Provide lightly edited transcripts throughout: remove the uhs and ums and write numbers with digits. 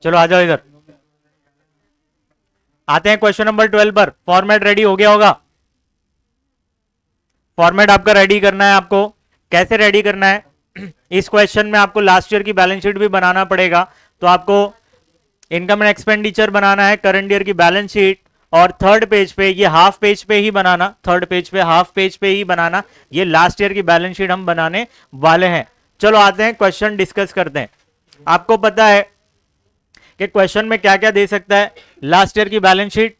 चलो आ जाओ इधर, आते हैं क्वेश्चन नंबर 12 पर। फॉर्मेट रेडी हो गया होगा, फॉर्मेट आपका रेडी करना है आपको। कैसे रेडी करना है? इस क्वेश्चन में आपको लास्ट ईयर की बैलेंस शीट भी बनाना पड़ेगा, तो आपको इनकम एंड एक्सपेंडिचर बनाना है, करंट ईयर की बैलेंस शीट, और थर्ड पेज पे, ये हाफ पेज पे ही बनाना, थर्ड पेज पे हाफ पेज पे ही बनाना, ये लास्ट ईयर की बैलेंस शीट हम बनाने वाले हैं। चलो आते हैं क्वेश्चन डिस्कस करते हैं। आपको पता है कि क्वेश्चन में क्या क्या दे सकता है? लास्ट ईयर की balance sheet,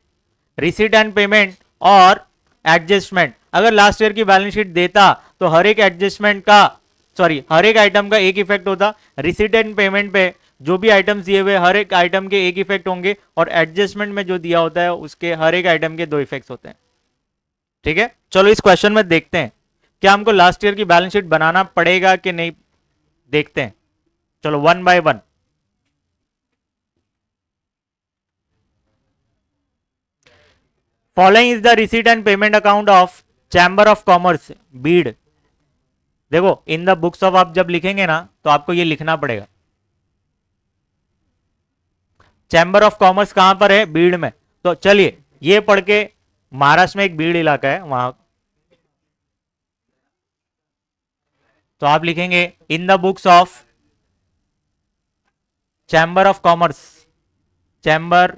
receipt and payment और एडजस्टमेंट। अगर लास्ट ईयर की बैलेंस शीट देता तो हर एक एडजस्टमेंट का, सॉरी, हर एक आइटम का एक इफेक्ट होता। रिसीट एंड पेमेंट पे जो भी आइटम्स दिए हुए हर एक आइटम के एक इफेक्ट होंगे, और एडजस्टमेंट में जो दिया होता है उसके हर एक आइटम के दो इफेक्ट्स होते हैं। ठीक है, चलो इस क्वेश्चन में देखते हैं क्या हमको लास्ट ईयर की बैलेंस शीट बनाना पड़ेगा कि नहीं, देखते हैं। चलो one by one. Following is the receipt and payment account of chamber of commerce Beed. देखो इन द बुक्स ऑफ आप जब लिखेंगे ना तो आपको ये लिखना पड़ेगा। चैम्बर ऑफ कॉमर्स कहां पर है? बीड़ में। तो चलिए ये पढ़ के, महाराष्ट्र में एक बीड़ इलाका है वहां, तो आप लिखेंगे in the books of chamber of commerce, chamber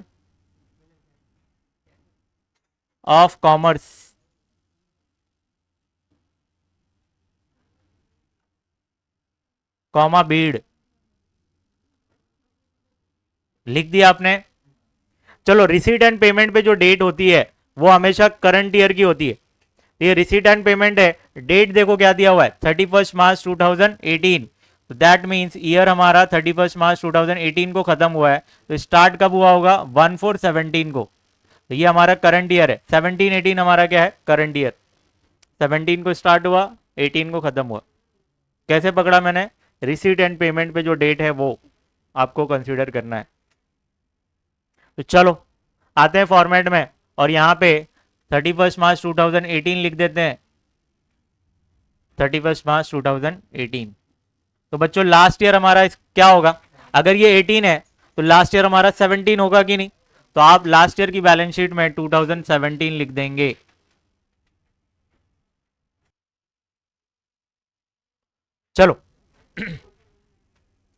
of commerce, comma Beed, लिख दिया आपने। चलो रिसीट एंड पेमेंट पे जो डेट होती है वो हमेशा करंट ईयर की होती है। ये रिसीट एंड पेमेंट है, डेट देखो क्या दिया हुआ है, 31 मार्च 2018। तो दैट मींस ईयर हमारा 31 मार्च 2018 को खत्म हुआ है, तो स्टार्ट कब हुआ होगा? 1/4/17 को। तो ये हमारा करंट ईयर है, 17-18 हमारा क्या है? Current year. 17 को स्टार्ट हुआ, 18 को खत्म हुआ। कैसे पकड़ा मैंने? रिसीट एंड पेमेंट पे जो डेट है वो आपको कंसिडर करना है। तो चलो आते हैं फॉर्मेट में, और यहां पे 31 मार्च 2018 लिख देते हैं, 31 मार्च 2018। तो बच्चों लास्ट ईयर हमारा क्या होगा? अगर ये 18 है तो लास्ट ईयर हमारा 17 होगा कि नहीं? तो आप लास्ट ईयर की बैलेंस शीट में 2017 लिख देंगे। चलो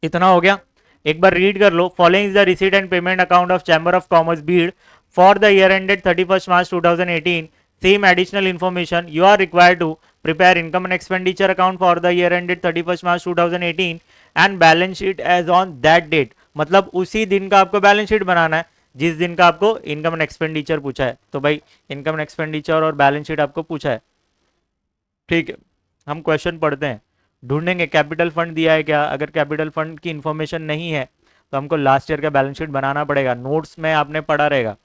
इतना हो गया, एक बार रीड कर लो। Following is the receipt and payment account of chamber of commerce Beed for the year ended 31 March 2018। Same additional information you are required to prepare income and expenditure account for the year ended 31st March 2018 and balance sheet as on that date। मतलब उसी दिन का आपको balance sheet बनाना है जिस दिन का आपको इनकम एंड एक्सपेंडिचर पूछा है। तो भाई इनकम एंड एक्सपेंडिचर और बैलेंस शीट आपको पूछा है, ठीक है। हम क्वेश्चन पढ़ते हैं, ढूंढेंगे कैपिटल फंड दिया है क्या। अगर कैपिटल फंड की इंफॉर्मेशन नहीं है तो हमको लास्ट ईयर का बैलेंस शीट बनाना पड़ेगा। नोट्स में आपने पढ़ा रहेगा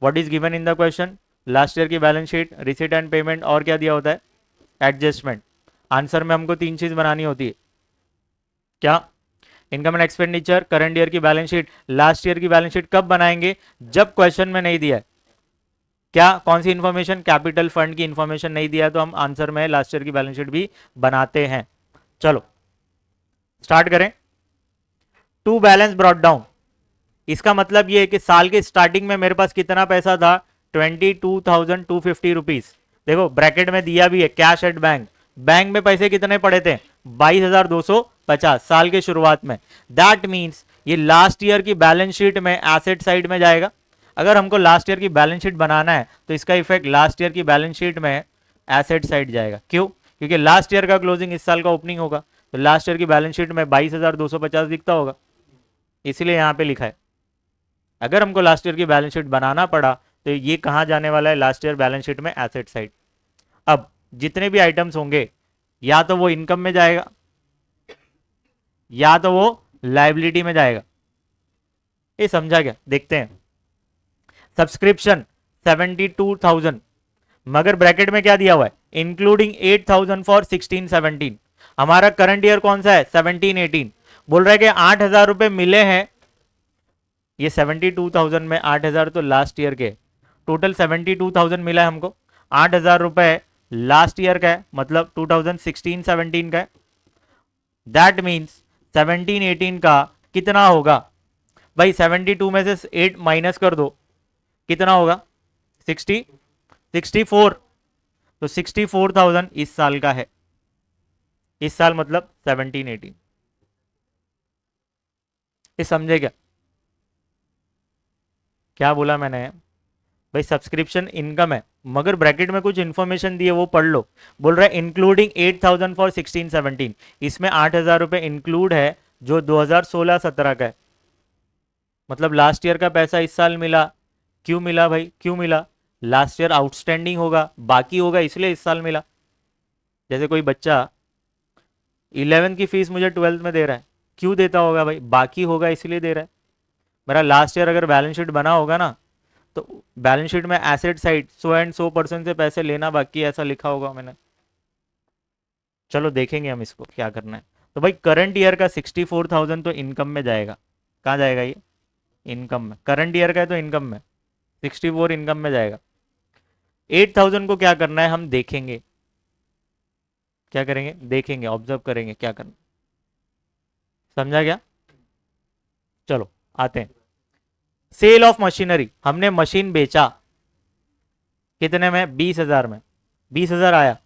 what is given in the question, last year की balance sheet, receipt and payment, और क्या दिया होता है? एडजस्टमेंट। आंसर में हमको तीन चीज बनानी होती है, क्या? Income and expenditure, current year की बैलेंस शीट। लास्ट ईयर की बैलेंस शीट कब बनाएंगे? जब क्वेश्चन में नहीं दिया है क्या, कौन सी इंफॉर्मेशन? कैपिटल फंड की इंफॉर्मेशन नहीं दिया है, तो हम आंसर में लास्ट ईयर की बैलेंस शीट भी बनाते हैं। चलो स्टार्ट करें। टू बैलेंस ब्रॉट डाउन, इसका मतलब ये है कि साल के स्टार्टिंग में मेरे पास कितना पैसा था? 22,250 रुपीज। देखो ब्रैकेट में दिया भी है कैश एट बैंक। बैंक में पैसे कितने पड़े थे? 22,250 साल के शुरुआत में। दैट मीन्स ये लास्ट ईयर की बैलेंस शीट में एसेट साइड में जाएगा। अगर हमको लास्ट ईयर की बैलेंस शीट बनाना है तो इसका इफेक्ट लास्ट ईयर की बैलेंस शीट में एसेट साइड जाएगा। क्यों? क्योंकि लास्ट ईयर का क्लोजिंग इस साल का ओपनिंग होगा, तो लास्ट ईयर की बैलेंस शीट में 22,250 दिखता होगा, इसलिए यहां पे लिखा है। अगर हमको लास्ट ईयर की बैलेंस शीट बनाना पड़ा तो ये कहां जाने वाला है? लास्ट ईयर बैलेंस शीट में एसेट साइड। अब जितने भी आइटम्स होंगे या तो वो इनकम में जाएगा या तो वो लाइबिलिटी में जाएगा। ये समझा क्या? देखते हैं। सब्सक्रिप्शन 72,000, मगर ब्रैकेट में क्या दिया हुआ है? Including 8,000 for 16-17। हमारा करंट ईयर कौन सा है? 17-18। बोल रहा है कि 8,000 रुपए मिले हैं। ये 72,000 में 8,000 तो लास्ट ईयर के, टोटल 72,000 मिला है हमको। 8,000 रुपए लास्ट ईयर का है, मतलब 2016-17 का है। दैट मीन्स 17-18 का कितना होगा? भाई 72 में से 8 माइनस कर दो, कितना होगा? 64। तो 64,000 इस साल का है, इस साल मतलब 17-18। ये समझे क्या? क्या बोला मैंने? भाई सब्सक्रिप्शन इनकम है, मगर ब्रैकेट में कुछ इंफॉर्मेशन दी है वो पढ़ लो। बोल रहा है इंक्लूडिंग 8,000 फॉर 16-17, इसमें 8,000 रुपए इंक्लूड है जो 2016-17 का है। मतलब लास्ट ईयर का पैसा इस साल मिला। क्यों मिला भाई, क्यों मिला? लास्ट ईयर आउटस्टैंडिंग होगा, बाकी होगा, इसलिए इस साल मिला। जैसे कोई बच्चा 11th की फीस मुझे 12th में दे रहा है, क्यों देता होगा भाई? बाकी होगा इसलिए दे रहा है। मेरा लास्ट ईयर अगर बैलेंस शीट बना होगा ना, तो बैलेंस शीट में एसेट साइड 100% से पैसे लेना बाकी, ऐसा लिखा होगा मैंने। चलो देखेंगे हम इसको क्या करना है। तो भाई करंट ईयर का 64,000 तो इनकम में जाएगा। कहाँ जाएगा ये? इनकम में। करंट ईयर का है तो इनकम में, 64 इनकम में जाएगा। 8,000 को क्या करना है हम देखेंगे। क्या करेंगे? देखेंगे, ऑब्जर्व करेंगे क्या करना। समझा क्या? चलो आते हैं। सेल ऑफ मशीनरी, हमने मशीन बेचा कितने में? 20,000 में। 20,000 आया,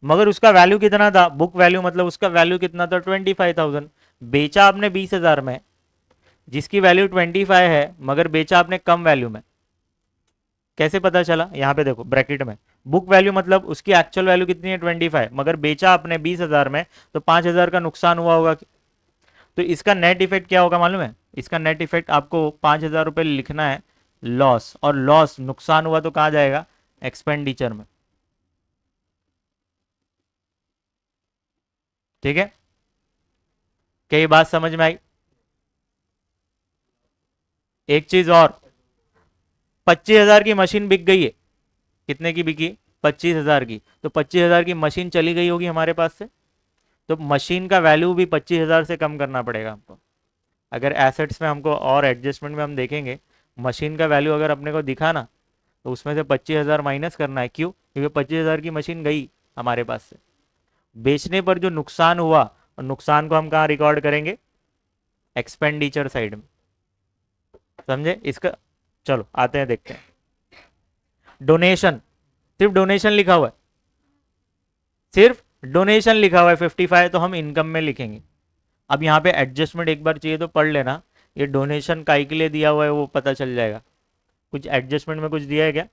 मगर उसका वैल्यू कितना था? बुक वैल्यू मतलब उसका वैल्यू कितना था? 25,000। बेचा आपने 20,000 में, जिसकी वैल्यू 25 है, मगर बेचा आपने कम वैल्यू में। कैसे पता चला? यहाँ पे देखो ब्रैकेट में, बुक वैल्यू मतलब उसकी एक्चुअल वैल्यू कितनी है? 25, मगर बेचा आपने 20,000 में, तो 5,000 का नुकसान हुआ होगा। तो इसका नेट इफेक्ट क्या होगा मालूम है? इसका नेट इफेक्ट आपको 5,000 रुपये लिखना है लॉस, और लॉस नुकसान हुआ तो कहाँ जाएगा? एक्सपेंडिचर में। ठीक है, क्या ये बात समझ में आई? एक चीज और, 25,000 की मशीन बिक गई है। कितने की बिकी? 25,000 की। तो 25,000 की मशीन चली गई होगी हमारे पास से, तो मशीन का वैल्यू भी 25,000 से कम करना पड़ेगा हमको। अगर एसेट्स में हमको और एडजस्टमेंट में हम देखेंगे, मशीन का वैल्यू अगर अपने को दिखा ना, तो उसमें से 25,000 माइनस करना है। क्यों? क्योंकि 25,000 की मशीन गई हमारे पास से। बेचने पर जो नुकसान हुआ, और नुकसान को हम कहाँ रिकॉर्ड करेंगे? एक्सपेंडिचर साइड में। समझे इसका? चलो आते हैं, देखते हैं। डोनेशन, सिर्फ डोनेशन लिखा हुआ है, सिर्फ डोनेशन लिखा हुआ है 55, तो हम इनकम में लिखेंगे। अब यहाँ पे एडजस्टमेंट एक बार चाहिए तो पढ़ लेना, ये डोनेशन काई के लिए दिया हुआ है वो पता चल जाएगा। कुछ एडजस्टमेंट में कुछ दिया है क्या?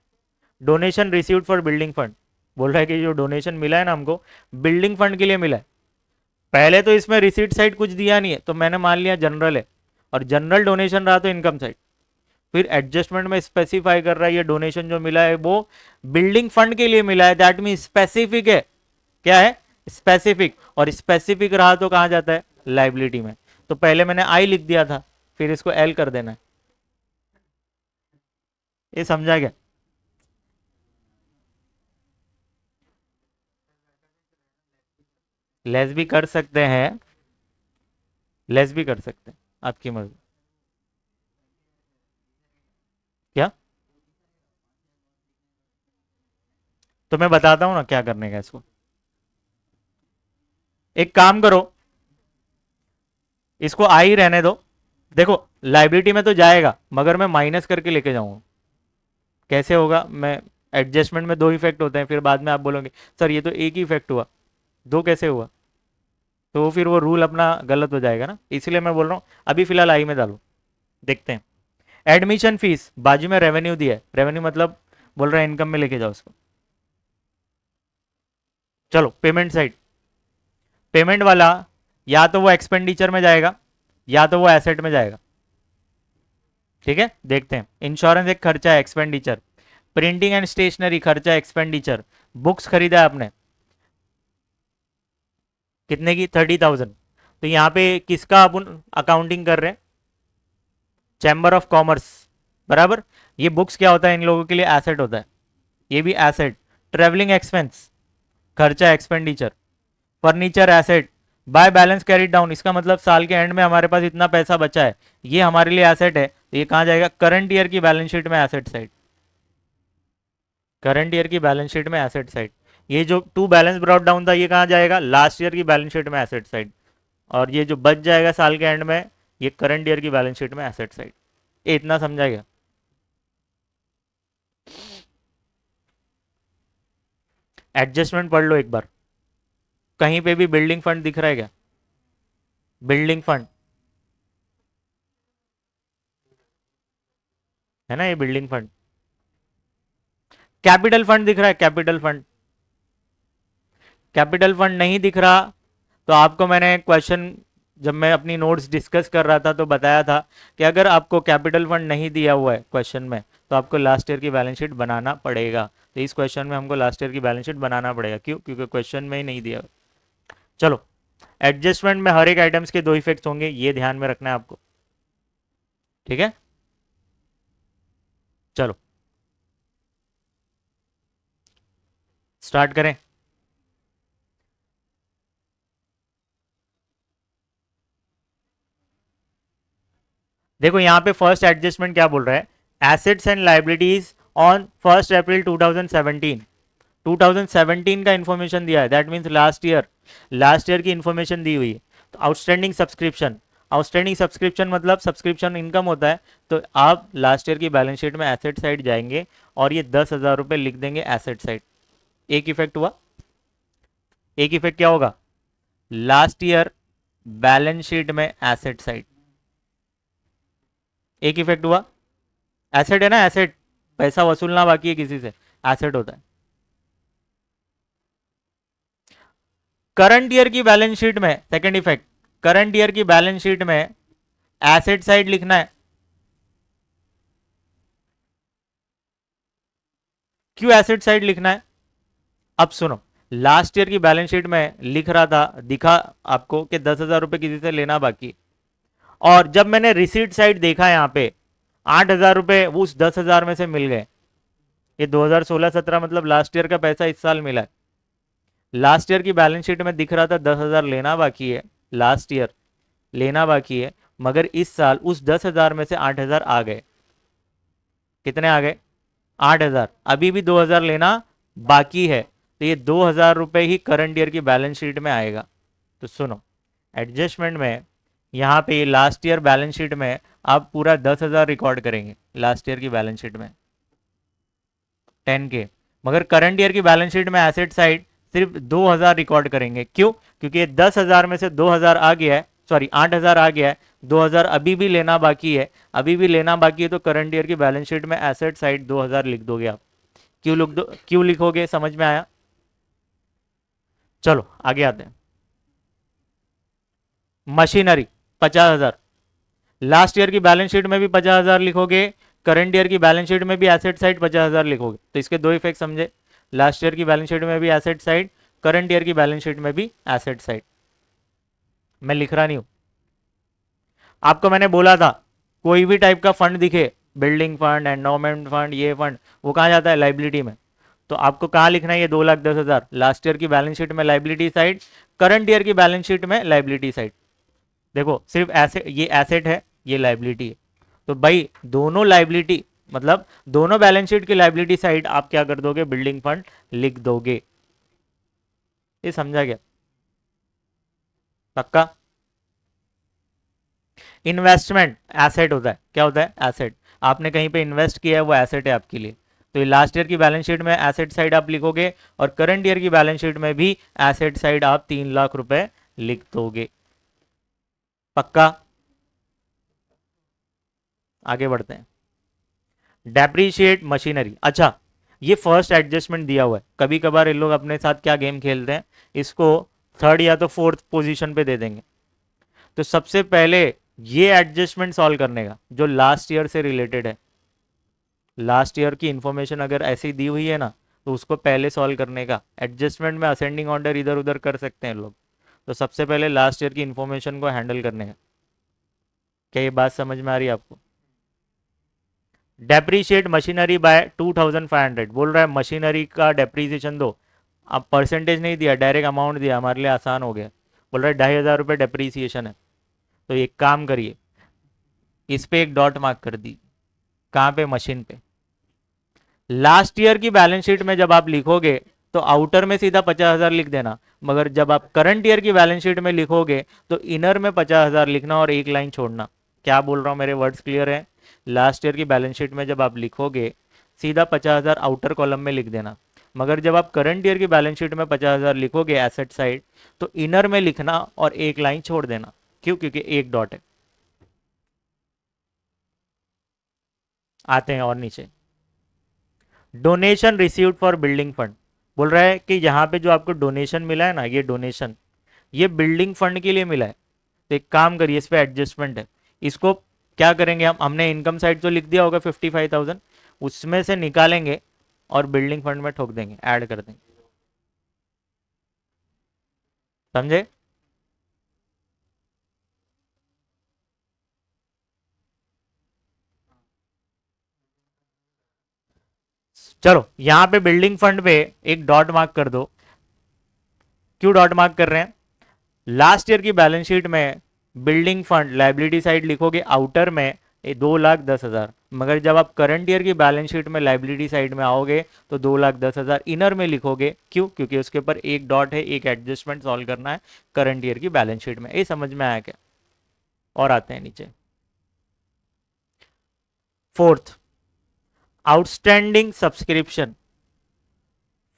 Donation received for building fund, बोल रहा है कि जो डोनेशन मिला है ना हमको, बिल्डिंग फंड के लिए मिला है। पहले तो इसमें रिसीट साइड कुछ दिया नहीं है, तो मैंने मान लिया जनरल है, और जनरल डोनेशन रहा तो इनकम साइड। फिर एडजस्टमेंट में स्पेसिफाई कर रहा है ये डोनेशन जो मिला है वो बिल्डिंग फंड के लिए मिला है, दैट मीन स्पेसिफिक है। क्या है? स्पेसिफिक। और स्पेसिफिक रहा तो कहां जाता है? लाइबिलिटी में। तो पहले मैंने आई लिख दिया था, फिर इसको एल कर देना है। ये समझा क्या? लेस भी कर सकते हैं, लेस भी कर सकते हैं, आपकी मर्जी। क्या? तो मैं बताता हूं ना क्या करने का इसको। एक काम करो, इसको आई रहने दो। देखो लाइबिलिटी में तो जाएगा, मगर मैं माइनस करके लेके जाऊंगा। कैसे होगा? मैं एडजस्टमेंट में दो इफेक्ट होते हैं, फिर बाद में आप बोलोगे सर ये तो एक ही इफेक्ट हुआ, दो कैसे हुआ? तो फिर वो रूल अपना गलत हो जाएगा ना, इसलिए मैं बोल रहा हूँ अभी फिलहाल आई में डालो। देखते हैं। एडमिशन फीस, बाजू में रेवेन्यू दिया है, रेवेन्यू मतलब बोल रहा है इनकम में लेके जाओ उसको। चलो पेमेंट साइड, पेमेंट वाला या तो वो एक्सपेंडिचर में जाएगा या तो वो एसेट में जाएगा। ठीक है, देखते हैं। इंश्योरेंस एक खर्चा है, एक्सपेंडिचर। प्रिंटिंग एंड स्टेशनरी खर्चा, एक्सपेंडिचर। बुक्स खरीदा है आपने, कितने की? 30,000। तो यहाँ पे किसका अपन अकाउंटिंग कर रहे हैं? चैम्बर ऑफ कॉमर्स, बराबर। ये बुक्स क्या होता है? इन लोगों के लिए एसेट होता है, ये भी एसेट। ट्रेवलिंग एक्सपेंस खर्चा, expenditure. Furniture asset. By balance carry down, इसका मतलब साल के एंड में हमारे पास इतना पैसा बचा है, ये हमारे लिए एसेट है, तो ये कहाँ जाएगा? करंट ईयर की बैलेंस शीट में एसेट साइड। करंट ईयर की बैलेंस शीट में एसेट साइड। ये जो टू बैलेंस ब्रॉट डाउन था, ये कहाँ जाएगा? लास्ट ईयर की बैलेंस शीट में एसेट साइड। और ये जो बच जाएगा साल के एंड में, ये करंट ईयर की बैलेंस शीट में एसेट साइड। ये इतना समझा गया? एडजस्टमेंट पढ़ लो एक बार। कहीं पे भी बिल्डिंग फंड दिख रहा है क्या? बिल्डिंग फंड है ना, ये बिल्डिंग फंड। कैपिटल फंड दिख रहा है? कैपिटल फंड, कैपिटल फंड नहीं दिख रहा तो आपको मैंने क्वेश्चन, जब मैं अपनी नोट्स डिस्कस कर रहा था तो बताया था कि अगर आपको कैपिटल फंड नहीं दिया हुआ है क्वेश्चन में तो आपको लास्ट ईयर की बैलेंस शीट बनाना पड़ेगा। तो इस क्वेश्चन में हमको लास्ट ईयर की बैलेंस शीट बनाना पड़ेगा। क्यों? क्योंकि क्वेश्चन में ही नहीं दिया। चलो, एडजस्टमेंट में हर एक आइटम्स के दो इफेक्ट्स होंगे, ये ध्यान में रखना है आपको। ठीक है, चलो स्टार्ट करें। देखो यहाँ पे फर्स्ट एडजस्टमेंट क्या बोल रहा है, एसेट्स एंड लाइबिलिटीज ऑन 1 अप्रैल 2017। 2017 का इंफॉर्मेशन दिया है, that means last year, last year की इंफॉर्मेशन दी हुई है। तो आउटस्टैंडिंग सब्सक्रिप्शन, आउटस्टैंडिंग सब्सक्रिप्शन मतलब सब्सक्रिप्शन इनकम होता है। तो आप लास्ट ईयर की बैलेंस शीट में एसेट साइड जाएंगे और ये 10,000 रुपये लिख देंगे एसेट साइड। एक इफेक्ट हुआ। एक इफेक्ट क्या होगा, लास्ट ईयर बैलेंस शीट में एसेट साइड। एक इफेक्ट हुआ। एसेट है ना, एसेट, पैसा वसूलना बाकी है किसी से, एसेट होता है। करंट ईयर की बैलेंस शीट में सेकंड इफेक्ट, करंट ईयर की बैलेंस शीट में एसेट साइड लिखना है। क्यों एसेट साइड लिखना है? अब सुनो, लास्ट ईयर की बैलेंस शीट में लिख रहा था, दिखा आपको कि 10,000 रुपए किसी से लेना बाकी, और जब मैंने रिसीट साइड देखा यहां पे 8,000 रुपए उस 10,000 में से मिल गए। ये 2016-17 मतलब लास्ट ईयर का पैसा इस साल मिला है। लास्ट ईयर की बैलेंस शीट में दिख रहा था 10,000 लेना बाकी है, लास्ट ईयर लेना बाकी है, मगर इस साल उस 10,000 में से 8,000 आ गए। कितने आ गए? 8,000। अभी भी 2,000 लेना बाकी है, तो ये 2,000 रुपए ही करंट ईयर की बैलेंस शीट में आएगा। तो सुनो, एडजस्टमेंट में यहाँ पे ये लास्ट ईयर बैलेंस शीट में आप पूरा 10,000 रिकॉर्ड करेंगे लास्ट ईयर की बैलेंस शीट में, 10K। मगर करंट ईयर की बैलेंस शीट में एसेट साइड सिर्फ 2,000 रिकॉर्ड करेंगे। क्यों? क्योंकि ये 10,000 में से 2,000 आ गया है, सॉरी 8,000 आ गया है, 2,000 अभी भी लेना बाकी है, अभी भी लेना बाकी है। तो करंट ईयर की बैलेंस शीट में एसेट साइड 2,000 लिख दोगे आप। क्यों लिख दो, क्यों लिखोगे, समझ में आया? चलो आगे आते हैं। मशीनरी 50,000, लास्ट ईयर की बैलेंस शीट में भी 50,000 लिखोगे, करंट ईयर की बैलेंस शीट में भी एसेट साइड 50,000 लिखोगे। तो इसके दो इफेक्ट समझे, लास्ट ईयर की बैलेंस शीट में भी एसेट साइड, करंट ईयर की बैलेंस शीट में भी एसेट साइड। मैं लिख रहा नहीं हूं, आपको मैंने बोला था कोई भी टाइप का फंड दिखे, बिल्डिंग फंड, एंडोमेंट फंड, ये फंड, वो कहाँ जाता है, लाइबिलिटी में। तो आपको कहाँ लिखना है, ये 2,10,000 लास्ट ईयर की बैलेंस शीट में लाइबिलिटी साइड, करंट ईयर की बैलेंस शीट में लाइबिलिटी साइड। देखो सिर्फ एसेट, ये एसेट है, ये लाइबिलिटी है। तो भाई दोनों लाइबिलिटी, मतलब दोनों बैलेंस शीट की लाइबिलिटी साइड आप क्या कर दोगे, बिल्डिंग फंड लिख दोगे। ये समझा गया? पक्का? इन्वेस्टमेंट एसेट होता है, क्या होता है, एसेट। आपने कहीं पे इन्वेस्ट किया है, वो एसेट है आपके लिए। तो ये लास्ट ईयर की बैलेंस शीट में एसेट साइड आप लिखोगे, और करंट ईयर की बैलेंस शीट में भी एसेट साइड आप 3,00,000 रुपए लिख दोगे। पक्का? आगे बढ़ते हैं। डेप्रीशिएट मशीनरी, अच्छा ये फर्स्ट एडजस्टमेंट दिया हुआ है। कभी कभार इन लोग अपने साथ क्या गेम खेलते हैं, इसको थर्ड या तो फोर्थ पोजीशन पे दे देंगे। तो सबसे पहले ये एडजस्टमेंट सॉल्व करने का जो लास्ट ईयर से रिलेटेड है, लास्ट ईयर की इंफॉर्मेशन अगर ऐसी दी हुई है ना, तो उसको पहले सॉल्व करने का। एडजस्टमेंट में असेंडिंग ऑर्डर इधर उधर कर सकते हैं लोग, तो सबसे पहले लास्ट ईयर की इंफॉर्मेशन को हैंडल करने का। क्या ये बात समझ में आ रही है आपको? डेप्रीशिएट मशीनरी बाय 2,500 बोल रहा है, मशीनरी का डेप्रीसिएशन दो। अब परसेंटेज नहीं दिया, डायरेक्ट अमाउंट दिया, हमारे लिए आसान हो गया। बोल रहा है 2,500 रुपये डेप्रीसिएशन है। तो एक काम करिए, इस पे एक डॉट मार्क कर दी। कहाँ पे? मशीन पे। लास्ट ईयर की बैलेंस शीट में जब आप लिखोगे तो आउटर में सीधा 50,000 लिख देना, मगर जब आप करंट ईयर की बैलेंस शीट में लिखोगे तो इनर में 50,000 लिखना और एक लाइन छोड़ना। क्या बोल रहा हूँ, मेरे वर्ड्स क्लियर है? लास्ट ईयर की बैलेंस शीट में जब आप लिखोगे सीधा 50,000 आउटर कॉलम में लिख देना, मगर जब आप करंट ईयर की बैलेंस शीट में 50,000 लिखोगे एसेट साइड, तो इनर में लिखना और एक लाइन छोड़ देना। क्यों? क्योंकि एक डॉट है। आते हैं और नीचे, donation received for building fund. बोल रहा है कि यहाँ पे जो आपको डोनेशन मिला है ना, ये डोनेशन ये बिल्डिंग फंड के लिए मिला है। तो एक काम करिए, इस पे एडजस्टमेंट है, इसको क्या करेंगे हमने इनकम साइड तो लिख दिया होगा 55,000, उसमें से निकालेंगे और बिल्डिंग फंड में ठोक देंगे, ऐड कर देंगे। समझे? चलो यहां पे बिल्डिंग फंड पे एक डॉट मार्क कर दो। क्यों डॉट मार्क कर रहे हैं? लास्ट ईयर की बैलेंस शीट में बिल्डिंग फंड लाइबिलिटी साइड लिखोगे आउटर में 2,10,000, मगर जब आप करंट ईयर की बैलेंस शीट में लाइबिलिटी साइड में आओगे तो 2,10,000 इनर में लिखोगे। क्यों? क्योंकि उसके ऊपर एक डॉट है, एक एडजस्टमेंट सॉल्व करना है करंट ईयर की बैलेंस शीट में। ये समझ में आया क्या? और आते हैं नीचे, fourth, outstanding subscription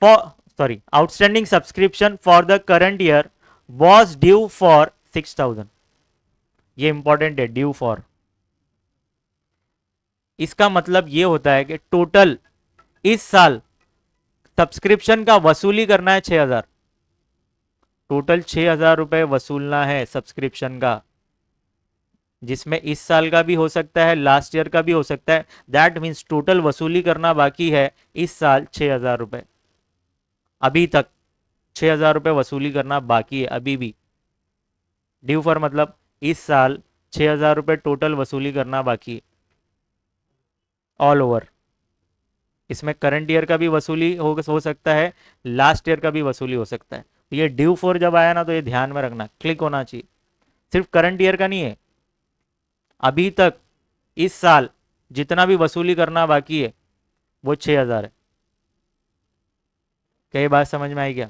for outstanding subscription for the current year was due for 6,000। ये इंपॉर्टेंट है, ड्यू फॉर। इसका मतलब ये होता है कि टोटल इस साल सब्सक्रिप्शन का वसूली करना है 6,000। टोटल 6,000 रुपए वसूलना है सब्सक्रिप्शन का, जिसमें इस साल का भी हो सकता है, लास्ट ईयर का भी हो सकता है। दैट मीन्स टोटल वसूली करना बाकी है इस साल 6,000 रुपए। अभी तक 6,000 रुपए वसूली करना बाकी है अभी भी। ड्यू फॉर मतलब इस साल 6,000 रुपए टोटल वसूली करना बाकी है ऑल ओवर। इसमें करंट ईयर का भी वसूली हो सकता है, लास्ट ईयर का भी वसूली हो सकता है। तो ये ड्यू फॉर जब आया ना तो ये ध्यान में रखना, क्लिक होना चाहिए। सिर्फ करंट ईयर का नहीं है, अभी तक इस साल जितना भी वसूली करना बाकी है वो 6,000 है। क्या ये बात समझ में आई क्या?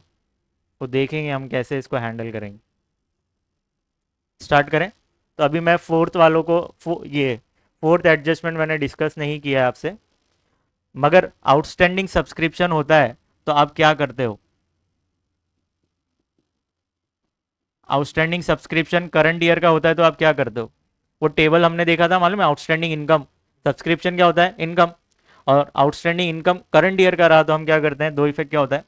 तो देखेंगे हम कैसे इसको हैंडल करेंगे। स्टार्ट करें। तो अभी मैं फोर्थ वालों को ये फोर्थ एडजस्टमेंट मैंने डिस्कस नहीं किया है आपसे, मगर आउटस्टैंडिंग सब्सक्रिप्शन होता है तो आप क्या करते हो? आउटस्टैंडिंग सब्सक्रिप्शन करंट ईयर का होता है तो आप क्या करते हो? वो टेबल हमने देखा था मालूम है, आउटस्टैंडिंग इनकम, सब्सक्रिप्शन क्या होता है? इनकम। और आउटस्टैंडिंग इनकम करंट ईयर का रहा तो हम क्या करते हैं? दो इफेक्ट क्या होता है?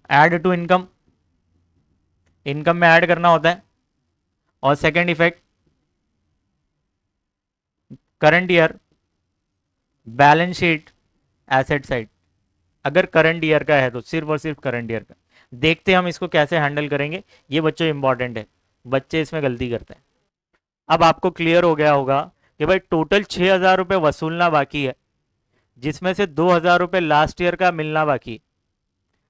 ऐड टू इनकम, इनकम में ऐड करना होता है। और second effect, current year balance sheet asset side. अगर करंट ईयर का है तो सिर्फ और सिर्फ करंट ईयर का। देखते हैं हम इसको कैसे हैंडल करेंगे। ये बच्चों इंपॉर्टेंट है, बच्चे इसमें गलती करते हैं। अब आपको क्लियर हो गया होगा कि भाई टोटल 6,000 रुपये वसूलना बाकी है, जिसमें से 2,000 रुपये लास्ट ईयर का मिलना बाकी है।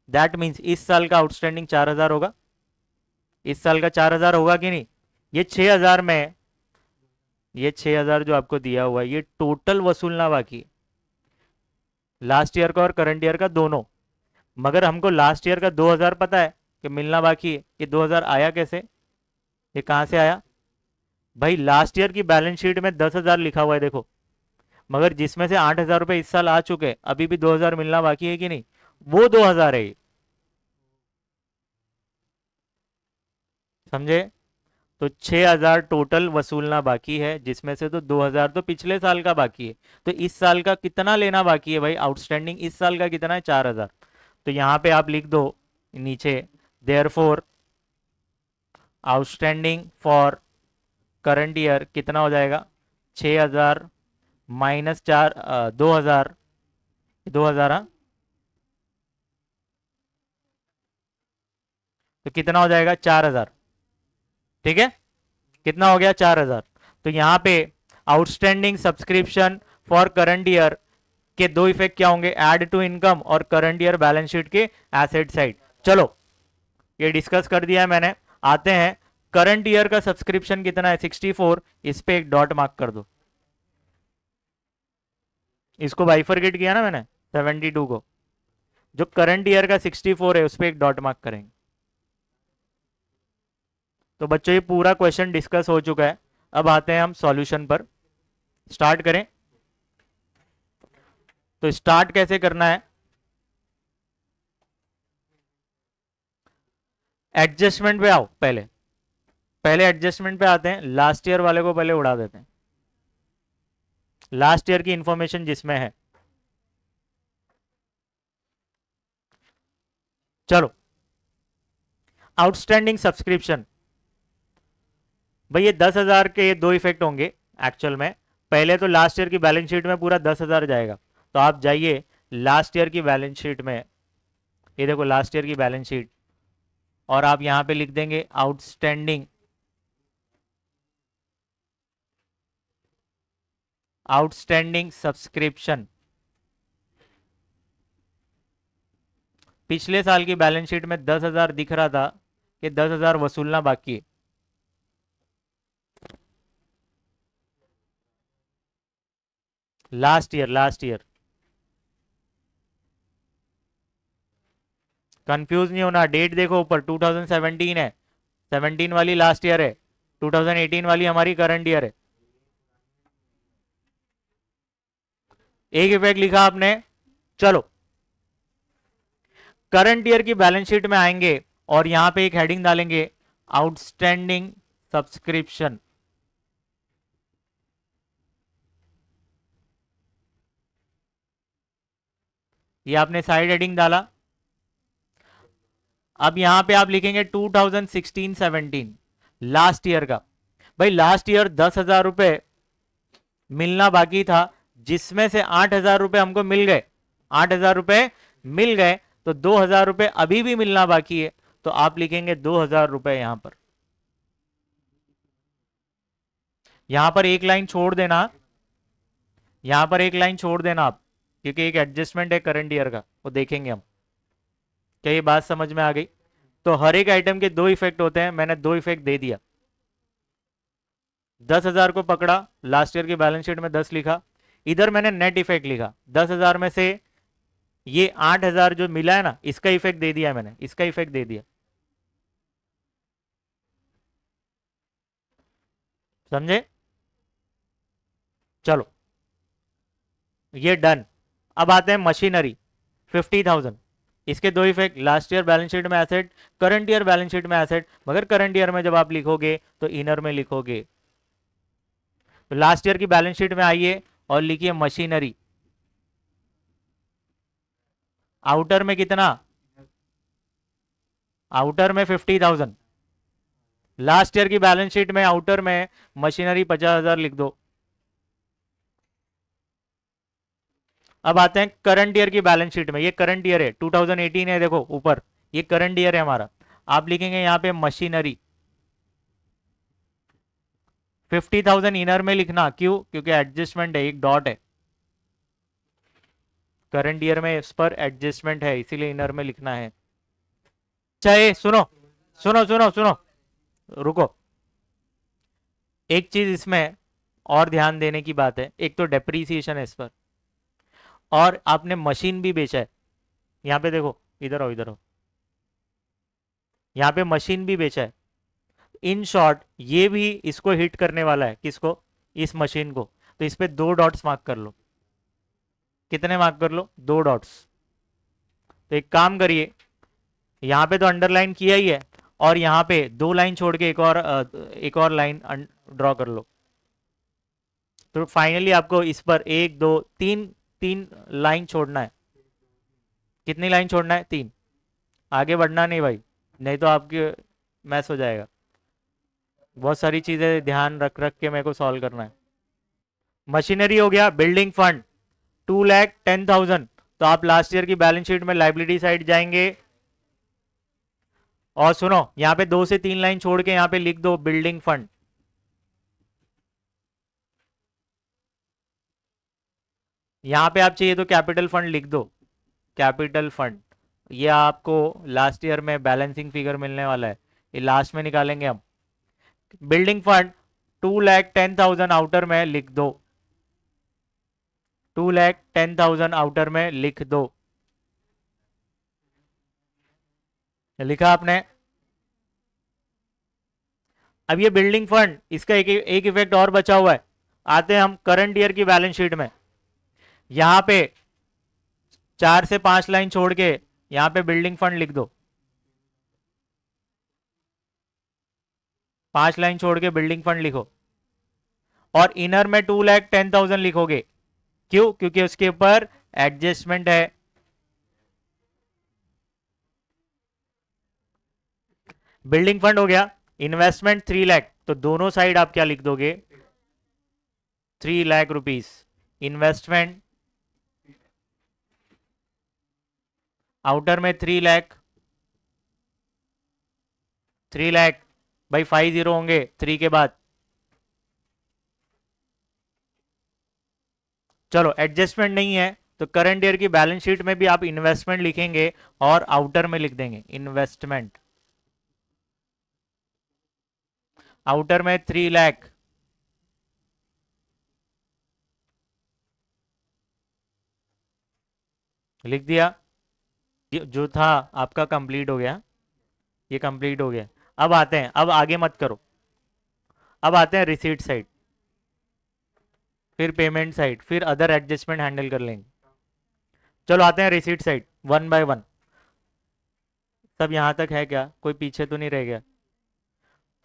दैट मीन्स इस साल का आउटस्टैंडिंग 4,000 होगा। इस साल का 4,000 होगा कि नहीं? ये 6,000 में, ये 6,000 जो आपको दिया हुआ है ये टोटल वसूलना बाकी है, लास्ट ईयर का और करंट ईयर का दोनों। मगर हमको लास्ट ईयर का 2,000 पता है कि मिलना बाकी है। ये 2,000 आया कैसे? ये कहां से आया? भाई लास्ट ईयर की बैलेंस शीट में 10,000 लिखा हुआ है देखो, मगर जिसमें से 8,000 रुपए इस साल आ चुके हैं, अभी भी 2,000 मिलना बाकी है कि नहीं? वो 2,000 है ये। समझे? तो 6,000 टोटल वसूलना बाकी है, जिसमें से तो 2,000 तो पिछले साल का बाकी है। तो इस साल का कितना लेना बाकी है भाई? आउटस्टैंडिंग इस साल का कितना है? 4,000। तो यहां पे आप लिख दो नीचे, there for outstanding for current year कितना हो जाएगा? 6,000 माइनस 2,000, 2,000 हाँ, तो कितना हो जाएगा? 4,000। ठीक है, कितना हो गया? 4,000। तो यहाँ पे outstanding subscription for current year के दो इफेक्ट क्या होंगे? ऐड टू इनकम और करंट ईयर बैलेंस शीट के एसेट साइड। चलो ये डिस्कस कर दिया है मैंने। आते हैं, करंट ईयर का सब्सक्रिप्शन कितना है? 64। इस पे एक डॉट मार्क कर दो। इसको बाइफरकेट किया ना मैंने 72 को, जो करंट ईयर का 64 है उस पर एक डॉट मार्क करेंगे। तो बच्चों ये पूरा क्वेश्चन डिस्कस हो चुका है। अब आते हैं हम सॉल्यूशन पर। स्टार्ट करें। तो स्टार्ट कैसे करना है, एडजस्टमेंट पे आओ। पहले पहले एडजस्टमेंट पे आते हैं, लास्ट ईयर वाले को पहले उड़ा देते हैं, लास्ट ईयर की इंफॉर्मेशन जिसमें है। चलो, आउटस्टैंडिंग सब्सक्रिप्शन। भाई ये 10,000 के ये दो इफेक्ट होंगे एक्चुअल में। पहले तो लास्ट ईयर की बैलेंस शीट में पूरा 10,000 जाएगा, तो आप जाइए लास्ट ईयर की बैलेंस शीट में, ये देखो लास्ट ईयर की बैलेंस शीट, और आप यहां पे लिख देंगे आउटस्टैंडिंग, आउटस्टैंडिंग सब्सक्रिप्शन। पिछले साल की बैलेंस शीट में 10,000 दिख रहा था कि 10,000 वसूलना बाकी है। Last year, last year, confuse नहीं होना। डेट देखो ऊपर 2017 है, 17 वाली लास्ट ईयर है, 2018 वाली हमारी करंट ईयर है। एक इफेक्ट लिखा आपने। चलो, करंट ईयर की बैलेंस शीट में आएंगे और यहां पे एक हेडिंग डालेंगे, आउटस्टैंडिंग सब्सक्रिप्शन। ये आपने साइड हेडिंग डाला। अब यहां पे आप लिखेंगे 2016-17 लास्ट ईयर का। भाई लास्ट ईयर 10,000 रुपए मिलना बाकी था, जिसमें से 8,000 रुपए हमको मिल गए, 8,000 रुपए मिल गए, तो 2,000 रुपए अभी भी मिलना बाकी है, तो आप लिखेंगे 2,000 रुपए यहां पर। यहां पर एक लाइन छोड़ देना, यहां पर एक लाइन छोड़ देना आप, क्योंकि एक एडजस्टमेंट है करंट ईयर का, वो देखेंगे हम। क्या ये बात समझ में आ गई? तो हर एक आइटम के दो इफेक्ट होते हैं, मैंने दो इफेक्ट दे दिया। 10,000 को पकड़ा, लास्ट ईयर की बैलेंस शीट में 10 लिखा, इधर मैंने नेट इफेक्ट लिखा, 10,000 में से ये 8,000 जो मिला है ना, इसका इफेक्ट दे दिया मैंने, इसका इफेक्ट दे दिया। समझे? चलो, ये डन। अब आते हैं मशीनरी, 50,000। इसके दो effect, last year balance sheet में asset, current year balance sheet में एसेट, मगर करंट ईयर में जब आप लिखोगे तो इनर में लिखोगे। तो लास्ट ईयर की बैलेंस शीट में आइए और लिखिए मशीनरी। आउटर में कितना? आउटर में 50,000। लास्ट ईयर की बैलेंस शीट में आउटर में मशीनरी 50,000 लिख दो। अब आते हैं करंट ईयर की बैलेंस शीट में, ये करंट ईयर है, 2018 है, देखो ऊपर, ये करंट ईयर है हमारा। आप लिखेंगे यहां पे मशीनरी 50,000 इनर में लिखना, क्यों? क्योंकि एडजस्टमेंट है, एक डॉट है, करंट ईयर में इस पर एडजस्टमेंट है, इसीलिए इनर में लिखना है। चाहे सुनो सुनो सुनो सुनो, रुको। एक चीज इसमें और ध्यान देने की बात है, एक तो डेप्रीसिएशन है इस पर, और आपने मशीन भी बेचा है। यहां पे देखो, इधर आओ, इधर आओ, यहां पे मशीन भी बेचा है। इन शॉर्ट ये भी इसको हिट करने वाला है, किसको? इस मशीन को। तो इस पे दो डॉट्स मार्क कर लो। कितने मार्क कर लो? दो डॉट्स। तो एक काम करिए, यहां पे तो अंडरलाइन किया ही है, और यहां पे दो लाइन छोड़ के एक और लाइन ड्रॉ कर लो। तो फाइनली आपको इस पर एक दो तीन, तीन लाइन छोड़ना है। कितनी लाइन छोड़ना है? तीन। आगे बढ़ना नहीं भाई, नहीं तो आपके मैस हो जाएगा। बहुत सारी चीजें ध्यान रख रख के मेरे को सॉल्व करना है। मशीनरी हो गया। बिल्डिंग फंड 2,10,000, तो आप लास्ट ईयर की बैलेंस शीट में लाइबिलिटी साइड जाएंगे, और सुनो यहां पे दो से तीन लाइन छोड़ के यहां पे लिख दो बिल्डिंग फंड। यहां पे आप चाहिए तो कैपिटल फंड लिख दो, कैपिटल फंड। ये आपको लास्ट ईयर में बैलेंसिंग फिगर मिलने वाला है, ये लास्ट में निकालेंगे हम। बिल्डिंग फंड 2,10,000 आउटर में लिख दो, 2,10,000 आउटर में लिख दो। लिखा आपने। अब ये बिल्डिंग फंड, इसका एक इफेक्ट और बचा हुआ है। आते हैं हम करंट ईयर की बैलेंस शीट में। यहां पे 4 से 5 लाइन छोड़ के यहां पे बिल्डिंग फंड लिख दो। 5 लाइन छोड़ के बिल्डिंग फंड लिखो। और इनर में 2,10,000 लिखोगे। क्यों? क्योंकि उसके ऊपर एडजस्टमेंट है। बिल्डिंग फंड हो गया। इन्वेस्टमेंट 3 लाख, तो दोनों साइड आप क्या लिख दोगे? 3 लाख रुपीस इन्वेस्टमेंट। आउटर में 3 लाख। 3 लाख भाई 50 होंगे 3 के बाद। चलो एडजस्टमेंट नहीं है तो करंट ईयर की बैलेंस शीट में भी आप इन्वेस्टमेंट लिखेंगे और आउटर में लिख देंगे इन्वेस्टमेंट। आउटर में 3 लाख। लिख दिया। जो था आपका कंप्लीट हो गया। ये कंप्लीट हो गया। अब आते हैं, अब आगे मत करो। अब आते हैं रिसीट साइड, फिर पेमेंट साइड, फिर अदर एडजस्टमेंट हैंडल कर लेंगे। चलो आते हैं receipt side, one by one. सब यहां तक है क्या? कोई पीछे तो नहीं रह गया?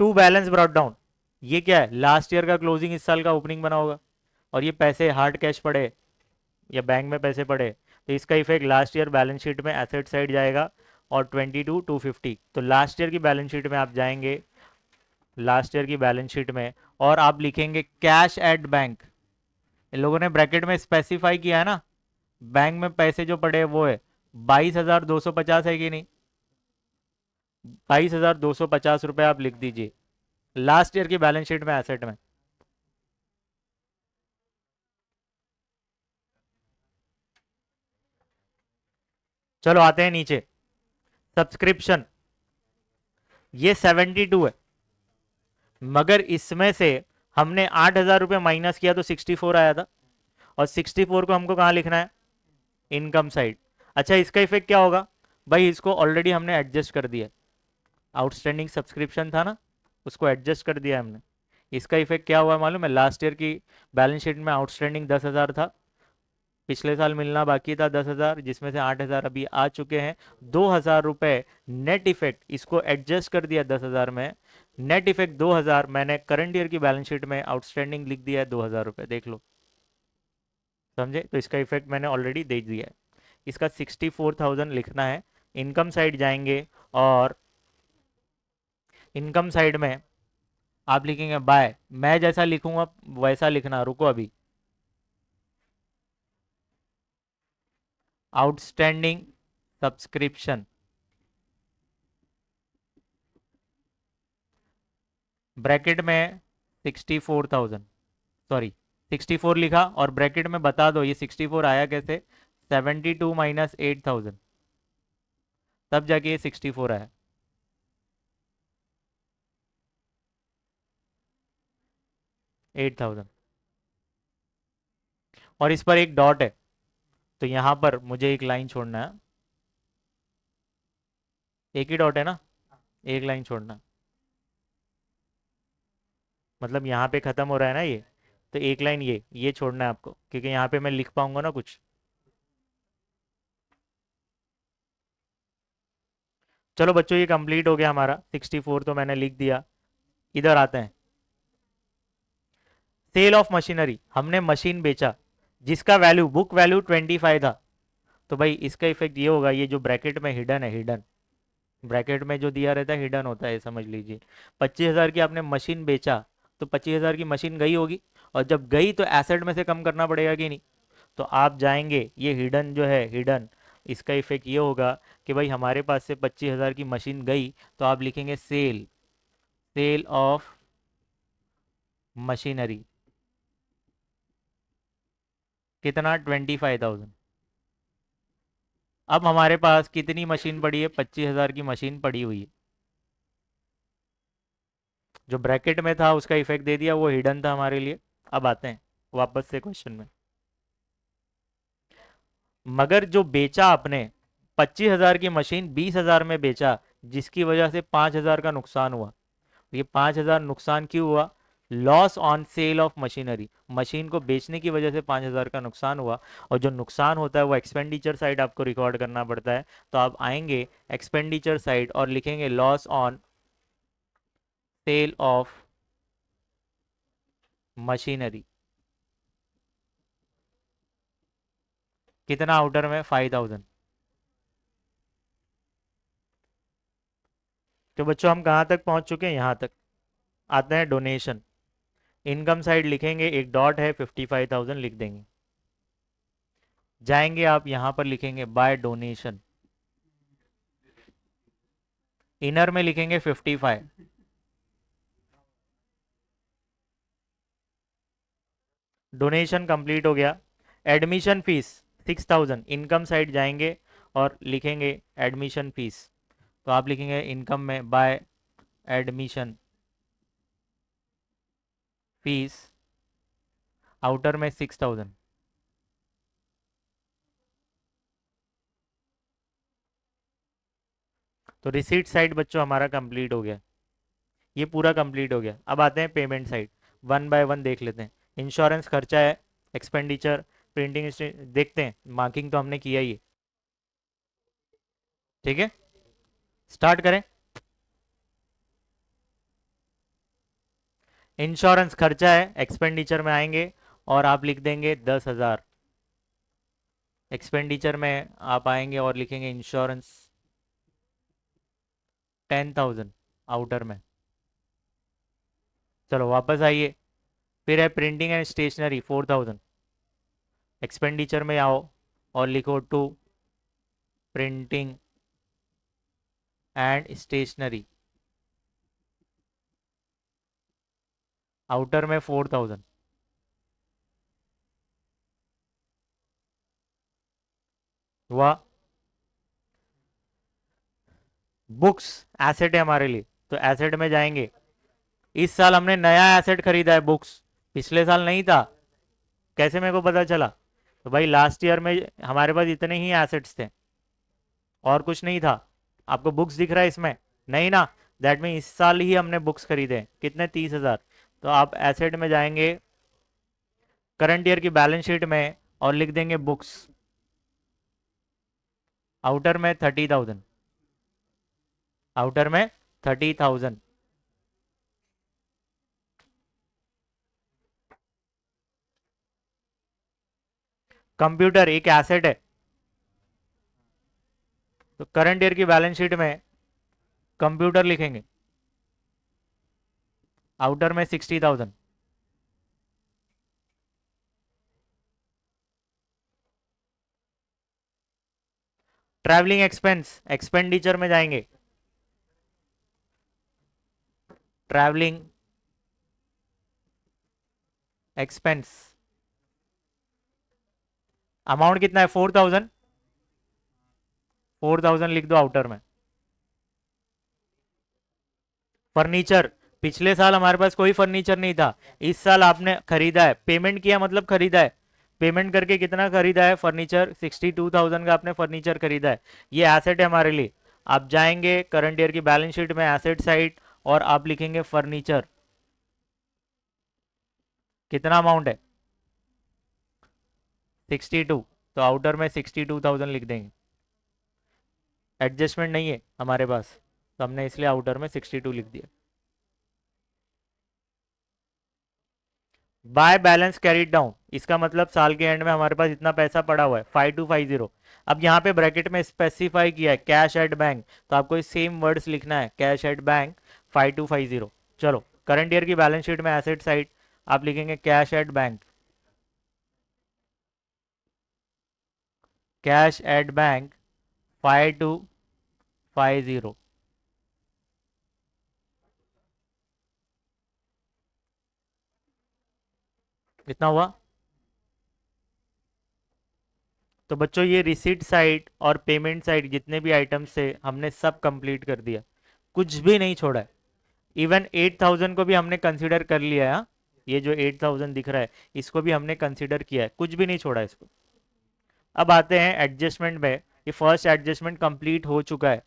To balance brought down. ये क्या है? लास्ट ईयर का क्लोजिंग इस साल का ओपनिंग बना होगा, और ये पैसे हार्ड कैश पड़े या बैंक में पैसे पड़े, तो इसका effect last year balance sheet में एसेट साइड जाएगा। और 22,250, तो लास्ट ईयर की बैलेंस शीट में आप जाएंगे, लास्ट ईयर की बैलेंस शीट में, और आप लिखेंगे कैश एट बैंक। इन लोगों ने ब्रैकेट में स्पेसिफाई किया है ना, बैंक में पैसे जो पड़े हैं वो है 22,250 है कि नहीं? 22,250 रुपये आप लिख दीजिए लास्ट ईयर की बैलेंस शीट में एसेट में। चलो आते हैं नीचे। सब्सक्रिप्शन ये 72 है, मगर इसमें से हमने 8,000 रुपये माइनस किया तो 64 आया था, और 64 को हमको कहाँ लिखना है? Income side. अच्छा इसका इफेक्ट क्या होगा? भाई इसको ऑलरेडी हमने एडजस्ट कर दिया। आउटस्टैंडिंग सब्सक्रिप्शन था ना, उसको एडजस्ट कर दिया हमने। इसका इफेक्ट क्या हुआ मालूम है? लास्ट ईयर की बैलेंस शीट में आउटस्टैंडिंग 10,000 था, पिछले साल मिलना बाकी था 10,000, जिसमें से 8,000 अभी आ चुके हैं। 2,000 रुपये नेट इफेक्ट, इसको एडजस्ट कर दिया 10,000 में। नेट इफेक्ट 2,000 मैंने करंट ईयर की बैलेंस शीट में आउटस्टैंडिंग लिख दिया है 2,000 रुपये, देख लो। समझे? तो इसका इफेक्ट मैंने ऑलरेडी दे दिया है। इसका 64,000 लिखना है। इनकम साइड जाएंगे, और इनकम साइड में आप लिखेंगे बाय। मैं जैसा लिखूंगा वैसा लिखना, रुको अभी। आउटस्टैंडिंग सब्सक्रिप्शन ब्रैकेट में 64,000, सॉरी 64 लिखा, और ब्रैकेट में बता दो ये 64 आया कैसे? 72 माइनस 8,000, तब जाके ये 64 आया। 8,000, और इस पर एक डॉट है, तो यहां पर मुझे एक लाइन छोड़ना है। एक ही डॉट है ना, एक लाइन छोड़ना, मतलब यहाँ पे खत्म हो रहा है ना ये, तो एक लाइन ये छोड़ना है आपको, क्योंकि यहाँ पे मैं लिख पाऊंगा ना कुछ। चलो बच्चों ये कंप्लीट हो गया हमारा, 64 तो मैंने लिख दिया। इधर आते हैं। सेल ऑफ मशीनरी, हमने मशीन बेचा जिसका वैल्यू, बुक वैल्यू 25 था, तो भाई इसका इफेक्ट ये होगा, ये जो ब्रैकेट में हिडन है, हिडन ब्रैकेट में जो दिया रहता है हिडन होता है, समझ लीजिए। 25,000 की आपने मशीन बेचा, तो 25,000 की मशीन गई होगी, और जब गई तो एसेट में से कम करना पड़ेगा कि नहीं? तो आप जाएंगे, ये हिडन जो है हिडन, इसका इफेक्ट ये होगा कि भाई हमारे पास से 25,000 की मशीन गई, तो आप लिखेंगे सेल, सेल ऑफ मशीनरी। कितना? 25,000। अब हमारे पास कितनी मशीन पड़ी है? 25,000 की मशीन पड़ी हुई है। जो ब्रैकेट में था उसका इफेक्ट दे दिया, वो हिडन था हमारे लिए। अब आते हैं वापस से क्वेश्चन में। मगर जो बेचा आपने, 25,000 की मशीन 20,000 में बेचा, जिसकी वजह से 5,000 का नुकसान हुआ। ये 5,000 नुकसान क्यों हुआ? Loss on sale of machinery, machine को बेचने की वजह से 5,000 का नुकसान हुआ। और जो नुकसान होता है वो एक्सपेंडिचर साइड आपको रिकॉर्ड करना पड़ता है। तो आप आएंगे एक्सपेंडिचर साइड और लिखेंगे loss on sale of machinery. कितना आउटर में? 5,000। तो बच्चों हम कहाँ तक पहुंच चुके हैं? यहाँ तक। आते हैं डोनेशन। इनकम साइड लिखेंगे, एक डॉट है, 55,000 लिख देंगे। जाएंगे आप यहाँ पर लिखेंगे बाय डोनेशन, इनर में लिखेंगे 55। डोनेशन कंप्लीट हो गया। एडमिशन फीस 6,000, इनकम साइड जाएंगे और लिखेंगे एडमिशन फीस। तो आप लिखेंगे इनकम में बाय एडमिशन फीस, आउटर में 6,000। तो रिसीट साइड बच्चों हमारा कंप्लीट हो गया, ये पूरा कंप्लीट हो गया। अब आते हैं payment side, one by one देख लेते हैं। इंश्योरेंस खर्चा है, एक्सपेंडिचर, प्रिंटिंग देखते हैं, मार्किंग तो हमने किया ही है। ठीक है, स्टार्ट करें। इंश्योरेंस खर्चा है, एक्सपेंडिचर में आएंगे और आप लिख देंगे 10,000। एक्सपेंडिचर में आप आएंगे और लिखेंगे इंश्योरेंस 10,000 आउटर में। चलो वापस आइए, फिर है प्रिंटिंग एंड स्टेशनरी 4,000। एक्सपेंडिचर में आओ और लिखो to printing and stationery, outer में 4,000। हुआ। बुक्स एसेट है हमारे लिए, तो एसेट में जाएंगे। इस साल हमने नया एसेट खरीदा है, बुक्स, पिछले साल नहीं था। कैसे मेरे को पता चला? तो भाई लास्ट ईयर में हमारे पास इतने ही एसेट्स थे और कुछ नहीं था। आपको बुक्स दिख रहा है इसमें? नहीं ना। दैट मीन इस साल ही हमने बुक्स खरीदे हैं। कितने? 30,000। तो आप एसेट में जाएंगे, करंट ईयर की बैलेंस शीट में, और लिख देंगे बुक्स, आउटर में 30,000। आउटर में 30,000। कंप्यूटर एक एसेट है, तो करंट ईयर की बैलेंस शीट में कंप्यूटर लिखेंगे, आउटर में 60,000। ट्रैवलिंग एक्सपेंस, एक्सपेंडिचर में जाएंगे, ट्रैवलिंग एक्सपेंस, अमाउंट कितना है? 4,000। 4,000 लिख दो आउटर में। फर्नीचर, पिछले साल हमारे पास कोई फर्नीचर नहीं था, इस साल आपने खरीदा है, पेमेंट किया मतलब खरीदा है। पेमेंट करके कितना खरीदा है? फर्नीचर 62,000 का आपने फर्नीचर खरीदा है। ये एसेट है हमारे लिए। आप जाएंगे करंट ईयर की बैलेंस शीट में एसेट साइड और आप लिखेंगे फर्नीचर। कितना अमाउंट है? 62। तो आउटर में 62,000 लिख देंगे। एडजस्टमेंट नहीं है हमारे पास, तो हमने इसलिए आउटर में 62 लिख दिया। बाय बैलेंस कैरिड डाउन, इसका मतलब साल के एंड में हमारे पास इतना पैसा पड़ा हुआ है 5250। अब यहाँ पे ब्रैकेट में स्पेसिफाई किया है कैश एट बैंक, तो आपको सेम वर्ड्स लिखना है, कैश एट बैंक 5250। चलो करंट ईयर की बैलेंस शीट में एसेट साइड आप लिखेंगे cash at bank, cash at bank 5250। कितना हुआ? तो बच्चों ये रिसीट साइड और पेमेंट साइड जितने भी आइटम्स थे हमने सब कंप्लीट कर दिया, कुछ भी नहीं छोड़ा है। इवन 8,000 को भी हमने कंसिडर कर लिया है, हाँ? ये जो 8,000 दिख रहा है इसको भी हमने कंसिडर किया है, कुछ भी नहीं छोड़ा इसको। अब आते हैं एडजस्टमेंट में। ये फर्स्ट एडजस्टमेंट कंप्लीट हो चुका है।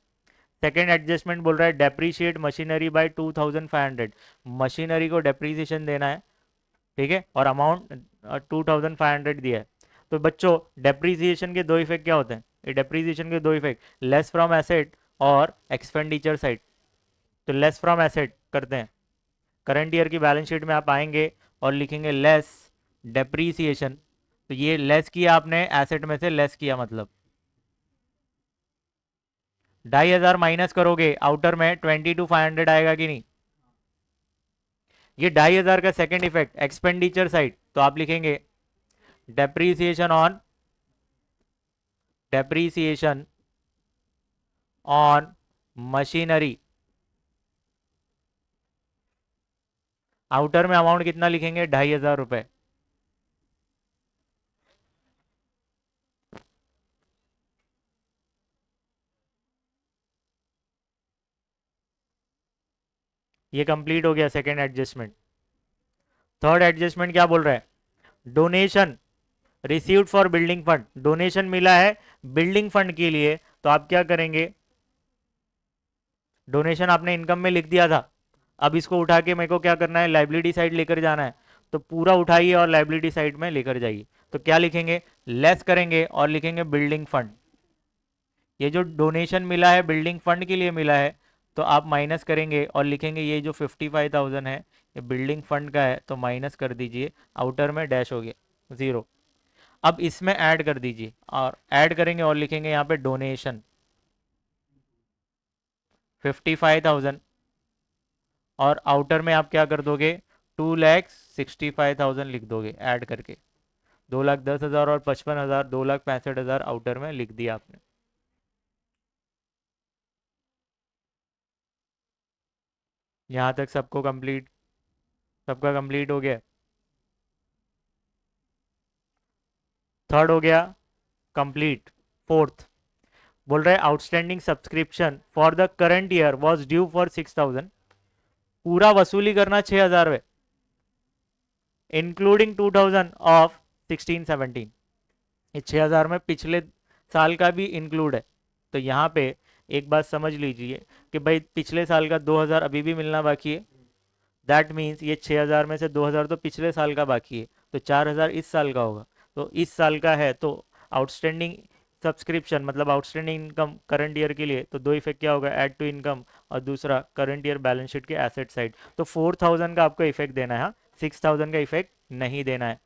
सेकेंड एडजस्टमेंट बोल रहा है डेप्रीशिएट मशीनरी बाय 2500, मशीनरी को डेप्रीसिएशन देना है, ठीक है, और अमाउंट 2500 दिया है। तो बच्चों डेप्रीसिएशन के दो इफेक्ट क्या होते हैं, डेप्रीसिएशन के दो इफेक्ट, लेस फ्रॉम एसेट और एक्सपेंडिचर साइड। तो लेस फ्रॉम एसेट करते हैं, करंट ईयर की बैलेंस शीट में आप आएंगे और लिखेंगे लेस डेप्रीसिएशन। तो ये लेस किया आपने एसेट में से, लेस किया मतलब 2500 माइनस करोगे आउटर में 22,500 आएगा कि नहीं। ये 2500 का सेकंड इफेक्ट एक्सपेंडिचर साइड, तो आप लिखेंगे डेप्रीसिएशन ऑन मशीनरी। आउटर में अमाउंट कितना लिखेंगे, 2500 रुपए। ये कंप्लीट हो गया सेकेंड एडजस्टमेंट। थर्ड एडजस्टमेंट क्या बोल रहा है, donation received for building fund, donation मिला है बिल्डिंग फंड के लिए, तो आप क्या करेंगे, डोनेशन आपने इनकम में लिख दिया था, अब इसको उठा के मेरे को क्या करना है, लाइबिलिटी साइड लेकर जाना है। तो पूरा उठाइए और लाइबिलिटी साइड में लेकर जाइए। तो क्या लिखेंगे, लेस करेंगे और लिखेंगे बिल्डिंग फंड। ये जो डोनेशन मिला है बिल्डिंग फंड के लिए मिला है, तो आप माइनस करेंगे और लिखेंगे ये जो 55,000 है ये बिल्डिंग फंड का है, तो माइनस कर दीजिए, आउटर में डैश हो गया 0। अब इसमें ऐड कर दीजिए और ऐड करेंगे और लिखेंगे यहाँ पे डोनेशन 55,000, और आउटर में आप क्या कर दोगे, 2,65,000 लिख दोगे ऐड करके, 2,10,000 और 55,000, 2,65,000 आउटर में लिख दिया आपने। यहाँ तक सबको कंप्लीट, सबका कंप्लीट हो गया। थर्ड हो गया कंप्लीट। फोर्थ बोल रहे outstanding subscription for the current year was due for 6,000, पूरा वसूली करना 6,000 है, इंक्लूडिंग 2,000 ऑफ 16-17। ये 6,000 में पिछले साल का भी इंक्लूड है। तो यहाँ पे एक बात समझ लीजिए कि भाई पिछले साल का 2,000 अभी भी मिलना बाकी है, दैट मीन्स ये 6,000 में से 2,000 तो पिछले साल का बाकी है, तो 4,000 इस साल का होगा। तो इस साल का है, तो आउटस्टैंडिंग सब्सक्रिप्शन मतलब आउटस्टैंडिंग इनकम करंट ईयर के लिए, तो दो इफेक्ट क्या होगा, ऐड टू इनकम, और दूसरा करंट ईयर बैलेंस शीट के एसेट साइड। तो 4,000 का आपको इफेक्ट देना है, 6,000 का इफेक्ट नहीं देना है।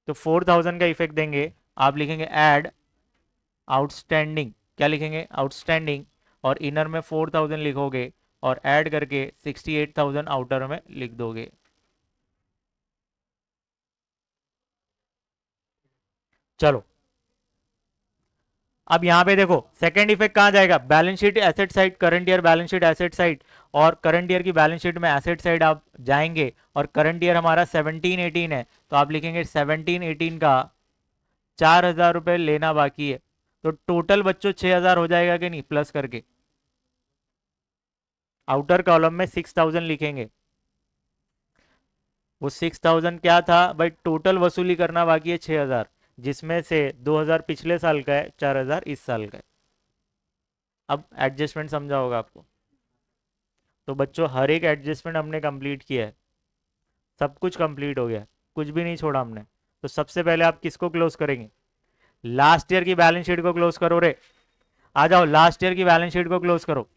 तो 4,000 का इफेक्ट देंगे, आप लिखेंगे ऐड आउटस्टैंडिंग, क्या लिखेंगे, आउटस्टैंडिंग, और इनर में 4,000 लिखोगे और ऐड करके 68,000 आउटर में लिख दोगे। चलो अब यहां पे देखो सेकंड इफेक्ट कहां जाएगा, balance sheet asset side, current year balance sheet asset side, और करंट ईयर की बैलेंस शीट में एसेट साइड आप जाएंगे, और करंट ईयर हमारा 17-18 है, तो आप लिखेंगे 17-18 का 4,000 रुपये लेना बाकी है। तो टोटल बच्चों 6,000 हो जाएगा कि नहीं, प्लस करके आउटर कॉलम में 6,000 लिखेंगे। वो 6,000 क्या था भाई, टोटल वसूली करना बाकी है 6,000, जिसमें से 2,000 पिछले साल का है, 4,000 इस साल का है। अब एडजस्टमेंट समझा होगा आपको। तो बच्चों हर एक एडजस्टमेंट हमने कंप्लीट किया है, सब कुछ कंप्लीट हो गया, कुछ भी नहीं छोड़ा हमने। तो सबसे पहले आप किसको क्लोज करेंगे, लास्ट ईयर की बैलेंस शीट को क्लोज करो रे, आ जाओ लास्ट ईयर की बैलेंस शीट को क्लोज करो।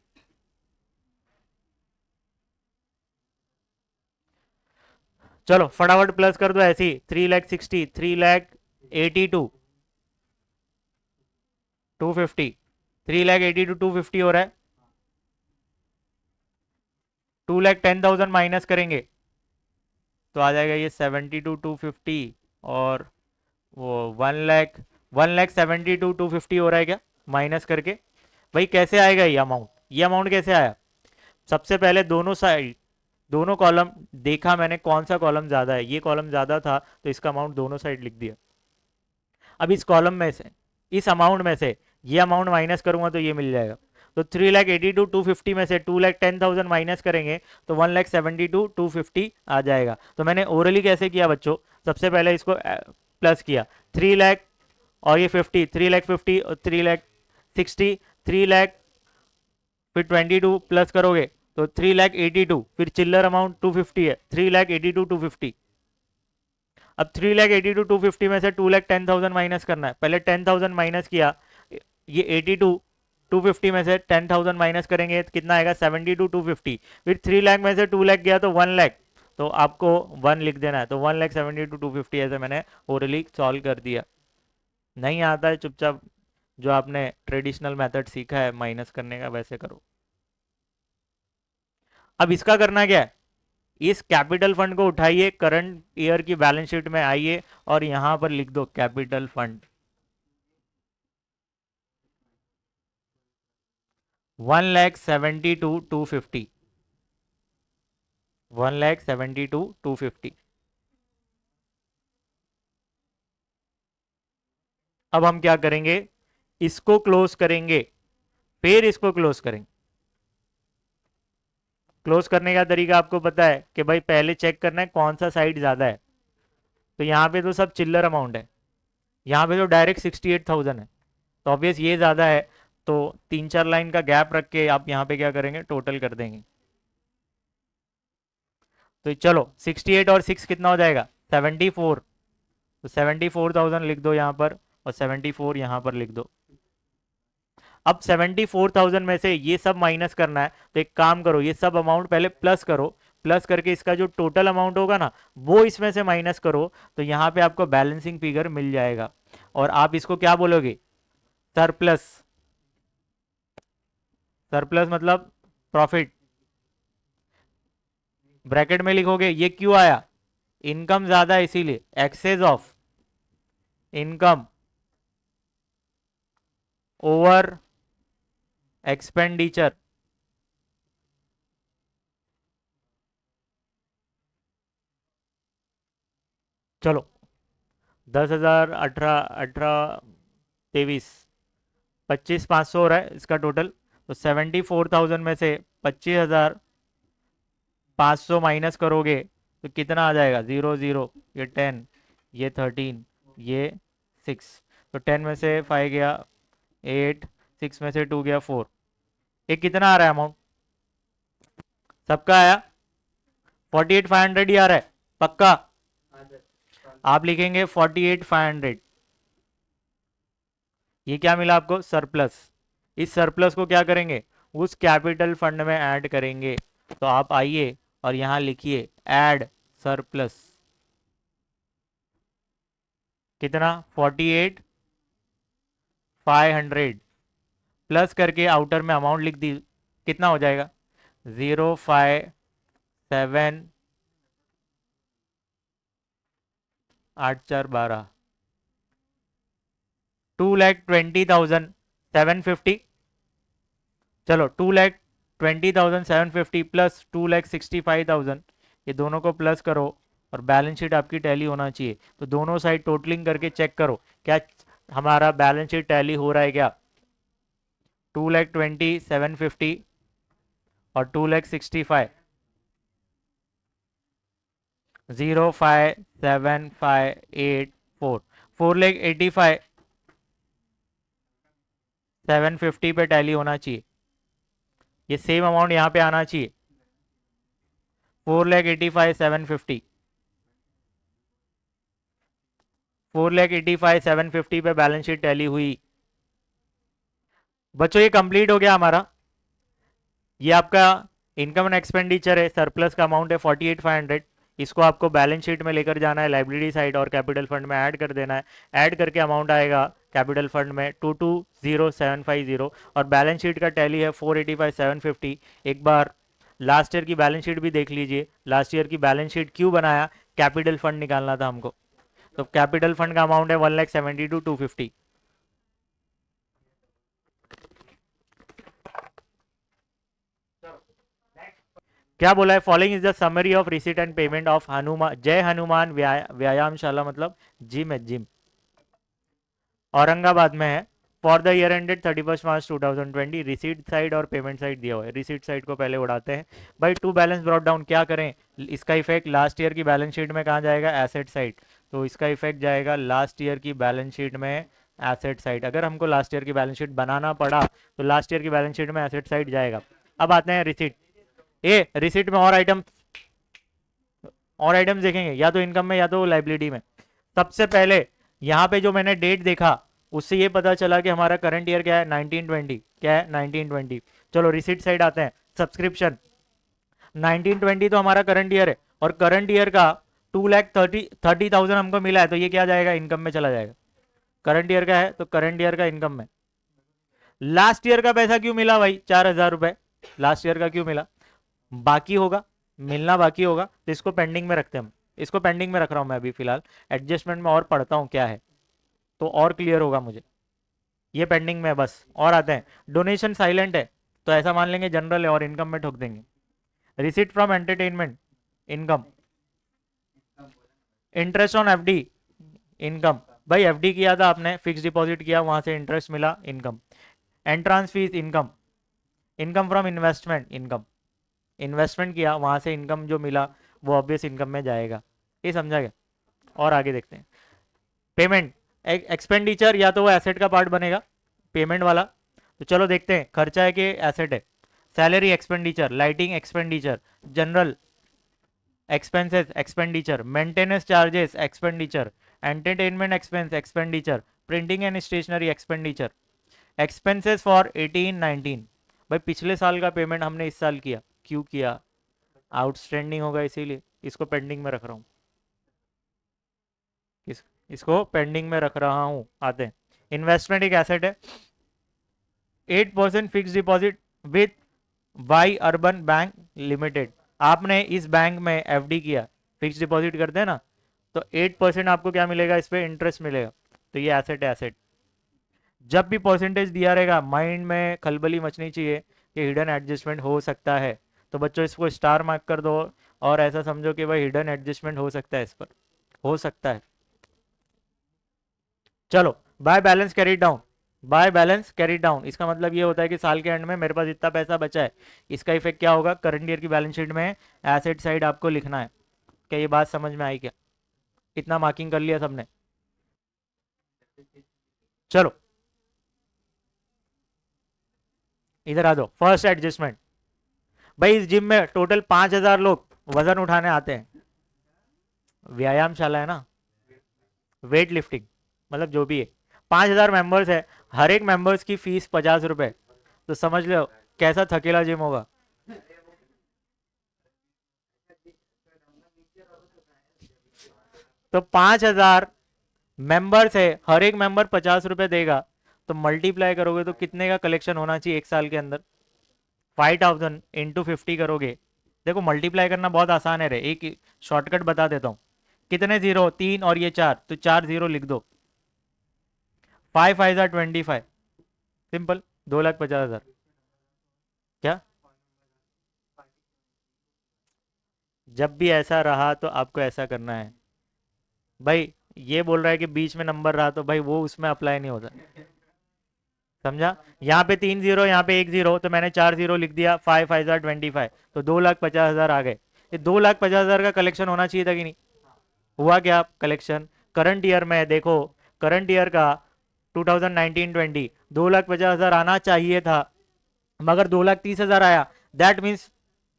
चलो फटाफट प्लस कर दो ऐसी, 3,60,000, 3,82,000, 250, 3,82,000 250 हो रहा है, 2,10,000 माइनस करेंगे तो आ जाएगा ये 72,250, और वो 1,72,250 हो रहा है क्या, माइनस करके। भाई कैसे आएगा ये अमाउंट, ये अमाउंट कैसे आया, सबसे पहले दोनों साइड, दोनों कॉलम देखा मैंने कौन सा कॉलम ज्यादा है, ये कॉलम ज्यादा था तो इसका अमाउंट दोनों साइड लिख दिया। अब इस कॉलम में से, इस अमाउंट में से ये अमाउंट माइनस करूंगा तो ये मिल जाएगा। तो 3,82,250 में से 2,10,000 माइनस करेंगे तो 1,72,250 आ जाएगा। तो मैंने ओरली कैसे किया बच्चों, सबसे पहले इसको प्लस किया 3 लाख और ये 50, 3,50,000 और 3,60,000, 3 लाख, फिर 22 प्लस करोगे तो 3,82,000, फिर चिल्लर अमाउंट 250 है, 3,82,250। अब 3,82,250 में से 2,10,000 माइनस करना है। पहले 10,000 माइनस किया, ये 82,250 में से 10,000 माइनस करेंगे तो कितना आएगा 72,250। फिर 3 लाख में से 2 लाख गया तो 1 लाख, तो आपको 1 लिख देना है। तो 1,72,250 ऐसे मैंने ओरली सॉल्व कर दिया। नहीं आता है चुपचाप जो आपने ट्रेडिशनल मेथड सीखा है माइनस करने का वैसे करो। अब इसका करना क्या है, इस कैपिटल फंड को उठाइए, करंट ईयर की बैलेंस शीट में आइए और यहां पर लिख दो कैपिटल फंड 1,72,250, 1,72,250। अब हम क्या करेंगे, इसको क्लोज करेंगे, फिर इसको क्लोज करेंगे। क्लोज करने का तरीका आपको पता है कि भाई पहले चेक करना है कौन सा साइड ज्यादा है। तो यहाँ पे तो सब चिल्लर अमाउंट है, यहाँ पे तो डायरेक्ट 68,000 है, तो ऑब्वियस ये ज्यादा है। तो 3-4 लाइन का गैप रख के आप यहाँ पे क्या करेंगे, टोटल कर देंगे। तो चलो 68 और 6 कितना हो जाएगा 74, तो 74,000 लिख दो यहाँ पर और 74 यहाँ पर लिख दो। अब 74,000 में से ये सब माइनस करना है, तो एक काम करो, ये सब अमाउंट पहले प्लस करो, प्लस करके इसका जो टोटल अमाउंट होगा ना वो इसमें से माइनस करो, तो यहाँ पे आपको बैलेंसिंग फिगर मिल जाएगा। और आप इसको क्या बोलोगे, सरप्लस। सरप्लस मतलब प्रॉफिट, ब्रैकेट में लिखोगे। ये क्यों आया, इनकम ज्यादा है इसीलिए, excess of income over expenditure. चलो 10,000, 18, 18, 23, 25,500 हो रहा है इसका टोटल। तो 74,000 में से 25,500 माइनस करोगे तो कितना आ जाएगा, 0 0, ये 10, ये 13, ये 6। तो 10 में से 5 गया 8, 6 में से 2 गया 4। ये कितना आ रहा है अमाउंट, सबका आया 48,500 ही आ रहा है पक्का। आप लिखेंगे 48,500। ये क्या मिला आपको, सरप्लस। इस सरप्लस को क्या करेंगे, उस कैपिटल फंड में ऐड करेंगे। तो आप आइए और यहां लिखिए ऐड सरप्लस, कितना 48,500 प्लस करके आउटर में अमाउंट लिख दी, कितना हो जाएगा 0,5,7,8,4,12, 2,20,750। चलो 2,20,750 प्लस 2,65,000, ये दोनों को प्लस करो और बैलेंस शीट आपकी टैली होना चाहिए। तो दोनों साइड टोटलिंग करके चेक करो क्या हमारा बैलेंस शीट टैली हो रहा है क्या। 2,20,750 और 2,65,000, 0,5,7,5,8,4, 4,85,750 पे टैली होना चाहिए। ये सेम अमाउंट यहाँ पे आना चाहिए 4,85,750, 4,85,750 पे बैलेंस शीट टैली हुई। बच्चों ये कंप्लीट हो गया हमारा। ये आपका इनकम एंड एक्सपेंडिचर है, सरप्लस का अमाउंट है 48,500। इसको आपको बैलेंस शीट में लेकर जाना है, लाइबिलिटी साइड और कैपिटल फंड में ऐड कर देना है। ऐड करके अमाउंट आएगा कैपिटल फंड में 220750 और बैलेंस शीट का टैली है 485,750। एक बार लास्ट ईयर की बैलेंस शीट भी देख लीजिए। लास्ट ईयर की बैलेंस शीट क्यों बनाया, कैपिटल फंड निकालना था हमको। तो कैपिटल फंड का अमाउंट है 1,72,250। क्या बोला है, following is the summary of receipt and payment of Hanuman जय हनुमान व्यायामशाला, मतलब जिम है, जिम औरंगाबाद में है। For the year ended 31 March 2020, receipt side और पेमेंट साइड दिया हुआ है। रिसीट साइड को पहले उड़ाते हैं भाई। टू बैलेंस ब्रॉट डाउन क्या करें, इसका इफेक्ट लास्ट ईयर की बैलेंस शीट में कहाँ जाएगा, एसेट साइड। तो इसका इफेक्ट जाएगा लास्ट ईयर की बैलेंस शीट में एसेट साइड। अगर हमको लास्ट ईयर की बैलेंस शीट बनाना पड़ा तो लास्ट ईयर की बैलेंस शीट में एसेट साइड जाएगा। अब आते हैं रिसीट। ए रिसीट में और आइटम्स देखेंगे, या तो इनकम में या तो लाइबिलिटी में। सबसे पहले यहाँ पे जो मैंने डेट देखा उससे ये पता चला कि हमारा करंट ईयर क्या है 1920, क्या है 1920। चलो रिसीट साइड आते हैं। सब्सक्रिप्शन 1920 तो हमारा करंट ईयर है, और करंट ईयर का 2,30,000 हमको मिला है, तो ये क्या जाएगा, इनकम में चला जाएगा। करंट ईयर का है तो करंट ईयर का इनकम में। लास्ट ईयर का पैसा क्यों मिला भाई, 4,000 रुपए लास्ट ईयर का क्यों मिला, बाकी होगा, मिलना बाकी होगा, तो इसको पेंडिंग में रखते हैं हम। इसको पेंडिंग में रख रहा हूं मैं अभी फिलहाल, एडजस्टमेंट में और पढ़ता हूं क्या है तो और क्लियर होगा मुझे। ये पेंडिंग में है बस। और आते हैं, डोनेशन साइलेंट है तो ऐसा मान लेंगे जनरल है और इनकम में ठोक देंगे। Receipt from entertainment income. Interest on FD income, भाई एफडी किया था आपने, फिक्स डिपॉजिट किया, वहां से इंटरेस्ट मिला, income. Entrance fees income. Income from investment income, investment किया वहां से इनकम जो मिला वो ऑब्वियस इनकम में जाएगा। ये समझा गया। और आगे देखते हैं। पेमेंट एक्सपेंडिचर, या तो वो एसेट का पार्ट बनेगा पेमेंट वाला, तो चलो देखते हैं खर्चा है कि एसेट है। Salary expenditure, lighting expenditure, general expenses expenditure, maintenance charges expenditure, entertainment expense expenditure, printing and stationery expenditure. Expenses for 18-19, भाई पिछले साल का पेमेंट हमने इस साल किया, क्यों किया, आउटस्टैंडिंग होगा इसीलिए इसको पेंडिंग में रख रहा हूँ। इसको पेंडिंग में रख रहा हूँ। आते हैं, इन्वेस्टमेंट एक एसेट है। 8% fix deposit with Y urban bank limited. आपने इस बैंक में एफडी किया, फिक्स डिपॉजिट करते हैं ना, तो 8% आपको क्या मिलेगा, इस पर इंटरेस्ट मिलेगा, तो ये एसेट है एसेट। जब भी परसेंटेज दिया रहेगा माइंड में खलबली मचनी चाहिए कि हिडन एडजस्टमेंट हो सकता है, तो बच्चों इसको स्टार मार्क कर दो और ऐसा समझो कि भाई हिडन एडजस्टमेंट हो सकता है, इस पर हो सकता है। चलो by balance carry down, by balance carry down इसका मतलब ये होता है कि साल के एंड में मेरे पास इतना पैसा बचा है, इसका इफेक्ट क्या होगा, करंट ईयर की बैलेंस शीट में एसेट साइड आपको लिखना है। क्या ये बात समझ में आई क्या, इतना मार्किंग कर लिया सबने। चलो इधर आ जाओ, फर्स्ट एडजस्टमेंट। भाई इस जिम में टोटल 5,000 लोग वजन उठाने आते हैं, व्यायामशाला है ना, वेट लिफ्टिंग मतलब जो भी है। 5,000 मेंबर्स है, हर एक मेंबर्स की फीस 50 रुपए, तो समझ लो कैसा थकेला जिम होगा। तो 5,000 मेंबर्स है, हर एक मेंबर 50 रुपए देगा, तो मल्टीप्लाई करोगे तो कितने का कलेक्शन होना चाहिए एक साल के अंदर, 5,000 इंटू 50 करोगे। देखो मल्टीप्लाई करना बहुत आसान है रे, एक शॉर्टकट बता देता हूँ। कितने जीरो, 3 और ये 4, तो 4 जीरो लिख दो। 5 5 25, सिंपल, 2,50,000। क्या, जब भी ऐसा रहा तो आपको ऐसा करना है भाई। ये बोल रहा है कि बीच में नंबर रहा तो भाई वो उसमें अप्लाई नहीं होता, समझा। यहाँ पे 3 जीरो, यहाँ पे 1 जीरो, तो मैंने 4 जीरो लिख दिया, 5 5 25, तो 2,50,000 आ गए। ये 2,50,000 का कलेक्शन होना चाहिए था कि नहीं, हुआ क्या कलेक्शन। करंट ईयर में देखो, करंट ईयर का 2019-20 2,50,000 आना चाहिए था, मगर 2,30,000 आया। दैट मीन्स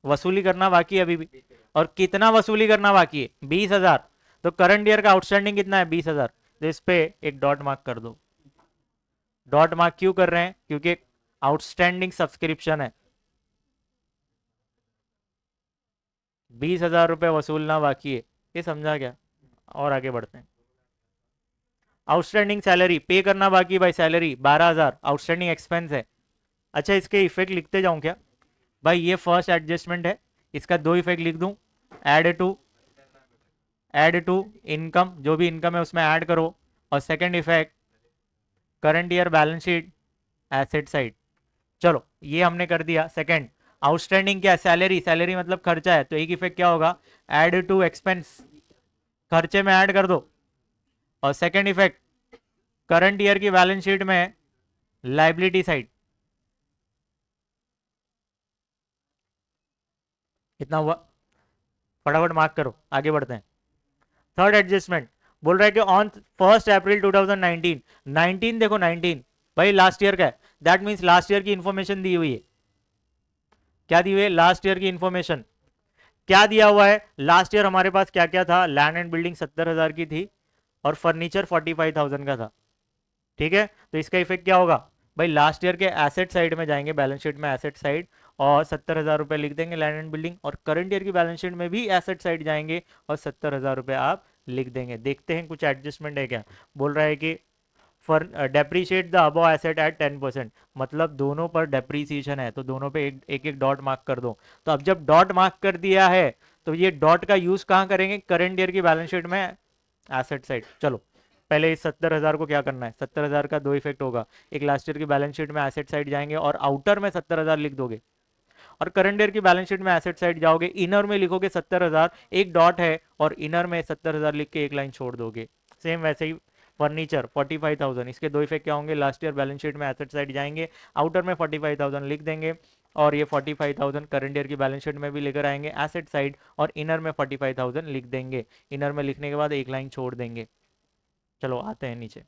वसूली करना बाकी है अभी भी। और कितना वसूली करना बाकी है, 20,000। तो करंट ईयर का आउटस्टैंडिंग कितना है, 20,000। तो इस पे एक डॉट मार्क कर दो। डॉट मार्क क्यों कर रहे हैं, क्योंकि आउटस्टैंडिंग सब्सक्रिप्शन है, 20,000 रुपये वसूलना बाकी है। ये समझा क्या। और आगे बढ़ते हैं। आउटस्टैंडिंग सैलरी पे करना बाकी भाई, सैलरी 12,000 आउटस्टैंडिंग एक्सपेंस है। अच्छा इसके इफेक्ट लिखते जाऊं क्या, भाई ये फर्स्ट एडजस्टमेंट है, इसका दो इफेक्ट लिख दूं। Add to, add to income, जो भी इनकम है उसमें ऐड करो। और second effect, current year balance sheet asset side. चलो ये हमने कर दिया। सेकंड आउटस्टैंडिंग क्या है, सैलरी, सैलरी मतलब खर्चा है, तो एक इफेक्ट क्या होगा, ऐड टू एक्सपेंस, खर्चे में ऐड कर दो। और सेकंड इफेक्ट, करंट ईयर की बैलेंस शीट में लाइबिलिटी साइड। इतना हुआ, फटाफट मार्क करो, आगे बढ़ते हैं। थर्ड एडजस्टमेंट, बोल रहा है कि ऑन 1 अप्रैल 2019, 19 देखो 19 भाई लास्ट ईयर का है, दैट मीन्स लास्ट ईयर की इंफॉर्मेशन दी हुई है। क्या दी हुई है? लास्ट ईयर की इंफॉर्मेशन। क्या दिया हुआ है लास्ट ईयर हमारे पास? क्या क्या था? लैंड एंड बिल्डिंग 70,000 की थी और फर्नीचर 45,000 का था। ठीक है, तो इसका इफेक्ट क्या होगा भाई? लास्ट ईयर के एसेट साइड में जाएंगे, बैलेंस शीट में एसेट साइड, और 70,000 रुपए लिख देंगे लैंड एंड बिल्डिंग, और करंट ईयर की बैलेंस शीट में भी एसेट साइड जाएंगे और 70,000 रुपए आप लिख देंगे। देखते हैं कुछ एडजस्टमेंट है क्या। बोल रहा है कि for depreciate the above asset eight 10%, मतलब दोनों पर डेप्रीसिएशन है तो दोनों पे एक एक डॉट मार्क कर दो। तो अब जब डॉट मार्क कर दिया है तो ये डॉट का यूज कहां करेंगे? करंट ईयर की बैलेंस शीट में एसेट साइड। चलो पहले इस 70,000 को क्या करना है? 70,000 का दो इफेक्ट होगा, एक लास्ट ईयर की बैलेंस शीट में एसेट साइड जाएंगे और आउटर में 70,000 लिख दोगे, और करंट ईयर की बैलेंस शीट में एसेट साइड जाओगे, इनर में लिखोगे 70,000, एक डॉट है और इनर में 70,000 लिख के एक लाइन छोड़ दोगे। सेम वैसे ही फर्नीचर 45,000, इसके दो इफेक्ट क्या होंगे? लास्ट ईयर बैलेंस शीट में एसेट साइड जाएंगे, आउटर में 45,000 लिख देंगे, और ये 45,000 करंट ईयर की बैलेंस शीट में भी लेकर आएंगे एसेट साइड, और इनर में 45,000 लिख देंगे। इनर में लिखने के बाद एक लाइन छोड़ देंगे। चलो आते हैं नीचे।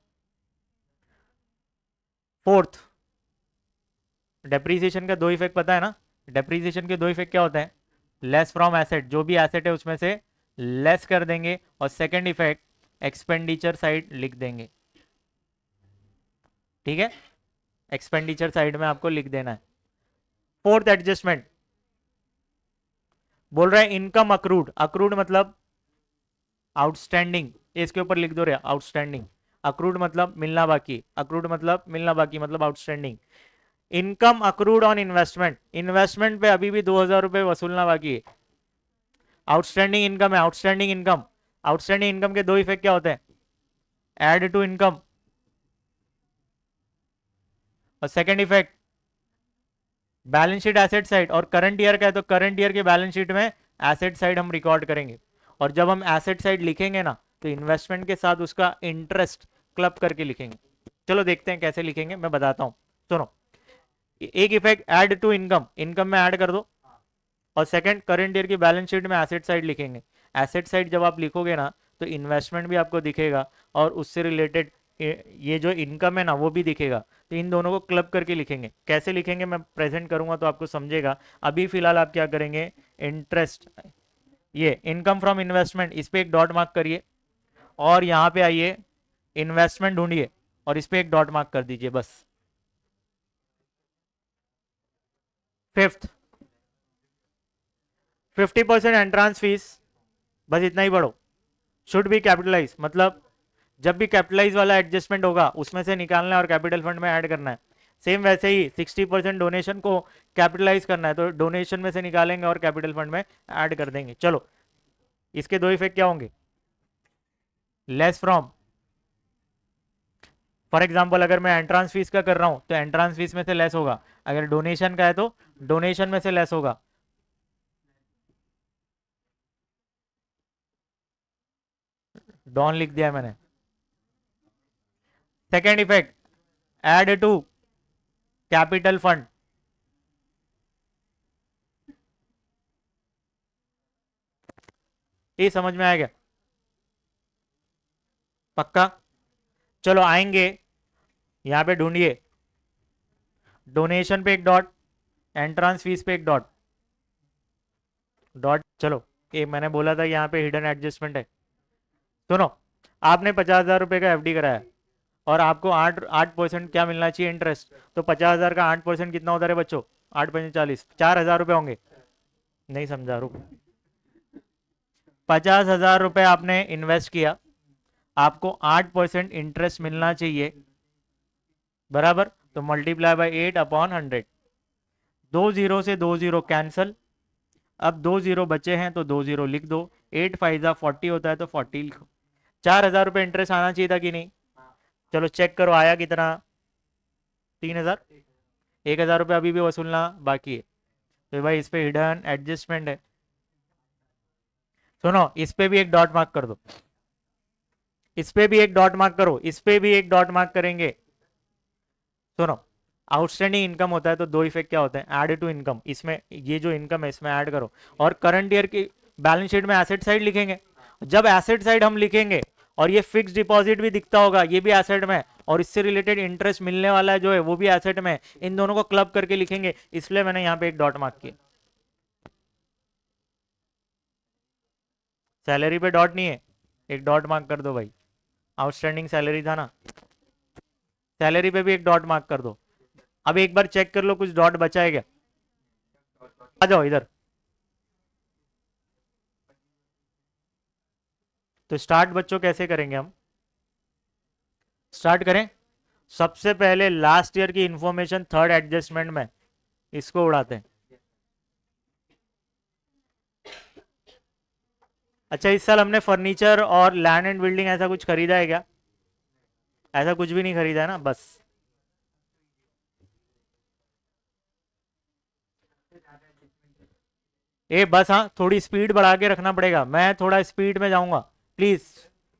फोर्थ, डेप्रीसिएशन का दो इफेक्ट पता है ना? डेप्रीसिएशन के दो इफेक्ट क्या होते हैं? लेस फ्रॉम एसेट, जो भी एसेट है उसमें से लेस कर देंगे, और सेकंड इफेक्ट एक्सपेंडिचर साइड लिख देंगे। ठीक है, एक्सपेंडिचर साइड में आपको लिख देना है। फोर्थ एडजस्टमेंट बोल रहा है इनकम अक्रूड। अक्रूड मतलब आउटस्टैंडिंग, इसके ऊपर लिख दो रे आउटस्टैंडिंग। अक्रूड मतलब मिलना बाकी, अक्रूड मतलब मिलना बाकी, मतलब outstanding. Income accrued on investment, investment पे अभी भी 2,000 रुपए वसूलना बाकी है। आउटस्टैंडिंग इनकम है, आउटस्टैंडिंग इनकम। आउटस्टैंडिंग इनकम के दो इफेक्ट क्या होते हैं? ऐड टू इनकम, और second effect balance sheet asset side. और करंट ईयर का है तो करंट ईयर के बैलेंस शीट में एसेट साइड हम रिकॉर्ड करेंगे, और जब हम एसेट साइड लिखेंगे ना तो इन्वेस्टमेंट के साथ उसका इंटरेस्ट क्लब करके लिखेंगे। चलो देखते हैं कैसे लिखेंगे, मैं बताता हूं। सुनो, एक effect add to income, income में ऐड कर दो, और सेकंड करंट ईयर की बैलेंस शीट में एसेट साइड लिखेंगे। एसेट साइड जब आप लिखोगे ना तो इन्वेस्टमेंट भी आपको दिखेगा, और उससे रिलेटेड ये जो इनकम है ना वो भी दिखेगा। तो इन दोनों को क्लब करके लिखेंगे। कैसे लिखेंगे मैं प्रेजेंट करूंगा तो आपको समझेगा। अभी फिलहाल आप क्या करेंगे? इंटरेस्ट, ये इनकम फ्रॉम इन्वेस्टमेंट, इस पे एक डॉट मार्क करिए, और यहां पे आइए इन्वेस्टमेंट ढूंढिए और इस पे एक डॉट मार्क कर दीजिए बस। फिफ्थ, 50% एंट्रांस फीस, बस इतना ही पढ़ो। शुड बी कैपिटलाइज, मतलब जब भी कैपिटलाइज वाला एडजस्टमेंट होगा उसमें से निकालना है और कैपिटल फंड में ऐड करना है। सेम वैसे ही 60% डोनेशन को कैपिटलाइज करना है तो डोनेशन में से निकालेंगे और कैपिटल फंड में ऐड कर देंगे। चलो इसके दो इफेक्ट क्या होंगे? लेस फ्रॉम, फॉर एग्जाम्पल अगर मैं एंट्रांस फीस का कर रहा हूं तो एंट्रांस फीस में से लेस होगा, अगर डोनेशन का है तो डोनेशन में से लेस होगा। डॉन लिख दिया मैंने। Second effect add to capital fund, ये समझ में आएगा? पक्का? चलो आएंगे, यहां पे ढूंढिए, डोनेशन पे एक डॉट, एंट्रांस फीस पे एक डॉट, डॉट। चलो ये मैंने बोला था यहाँ पे हिडन एडजस्टमेंट है। सुनो, आपने 50,000 रुपए का एफडी कराया और आपको 8% क्या मिलना चाहिए? इंटरेस्ट। तो 50,000 का 8% कितना होता है बच्चों? 8×5 = 40, 4,000 रुपए होंगे। नहीं समझा, रुक। 50,000 रुपए आपने इन्वेस्ट किया, आपको 8% इंटरेस्ट मिलना चाहिए, बराबर? तो मल्टीप्लाई बाय 8/100। 2 0 से 2 0 कैंसल, अब 2 0 बचे हैं तो 2 0 लिख दो। 8×5 = 40 होता है तो 40 लिखो। 4,000 रुपए इंटरेस्ट आना चाहिए था कि नहीं? चलो चेक करो आया कितना? 3,000। 1,000 रुपये अभी भी वसूलना बाकी है, तो भाई इस पे हिडन एडजस्टमेंट है। सुनो, इस पे भी एक डॉट मार्क कर दो, इस पे भी एक डॉट मार्क करो, इस पे भी एक डॉट मार्क करेंगे। सुनो, आउटस्टैंडिंग इनकम होता है तो दो इफेक्ट क्या होते हैं? ऐड टू इनकम, इसमें ये जो इनकम है इसमें ऐड करो, और करंट ईयर की बैलेंस शीट में एसेट साइड लिखेंगे। जब एसेट साइड हम लिखेंगे और ये फिक्स डिपॉजिट भी दिखता होगा, ये भी एसेट में, और इससे रिलेटेड इंटरेस्ट मिलने वाला है जो है वो भी एसेट में। इन दोनों को क्लब करके लिखेंगे, इसलिए मैंने यहाँ पे एक डॉट मार्क किया। सैलरी पे डॉट नहीं है, एक डॉट मार्क कर दो भाई। आउटस्टैंडिंग सैलरी था ना, सैलरी पे भी एक डॉट मार्क कर दो। अब एक बार चेक कर लो कुछ डॉट बचा है क्या। आ जाओ इधर। तो स्टार्ट बच्चों कैसे करेंगे हम, स्टार्ट करें। सबसे पहले लास्ट ईयर की इंफॉर्मेशन थर्ड एडजस्टमेंट में इसको उड़ाते हैं। अच्छा, इस साल हमने फर्नीचर और लैंड एंड बिल्डिंग ऐसा कुछ खरीदा है क्या? ऐसा कुछ भी नहीं खरीदा है ना, बस। ए बस, हाँ थोड़ी स्पीड बढ़ा के रखना पड़ेगा, मैं थोड़ा स्पीड में जाऊंगा, प्लीज।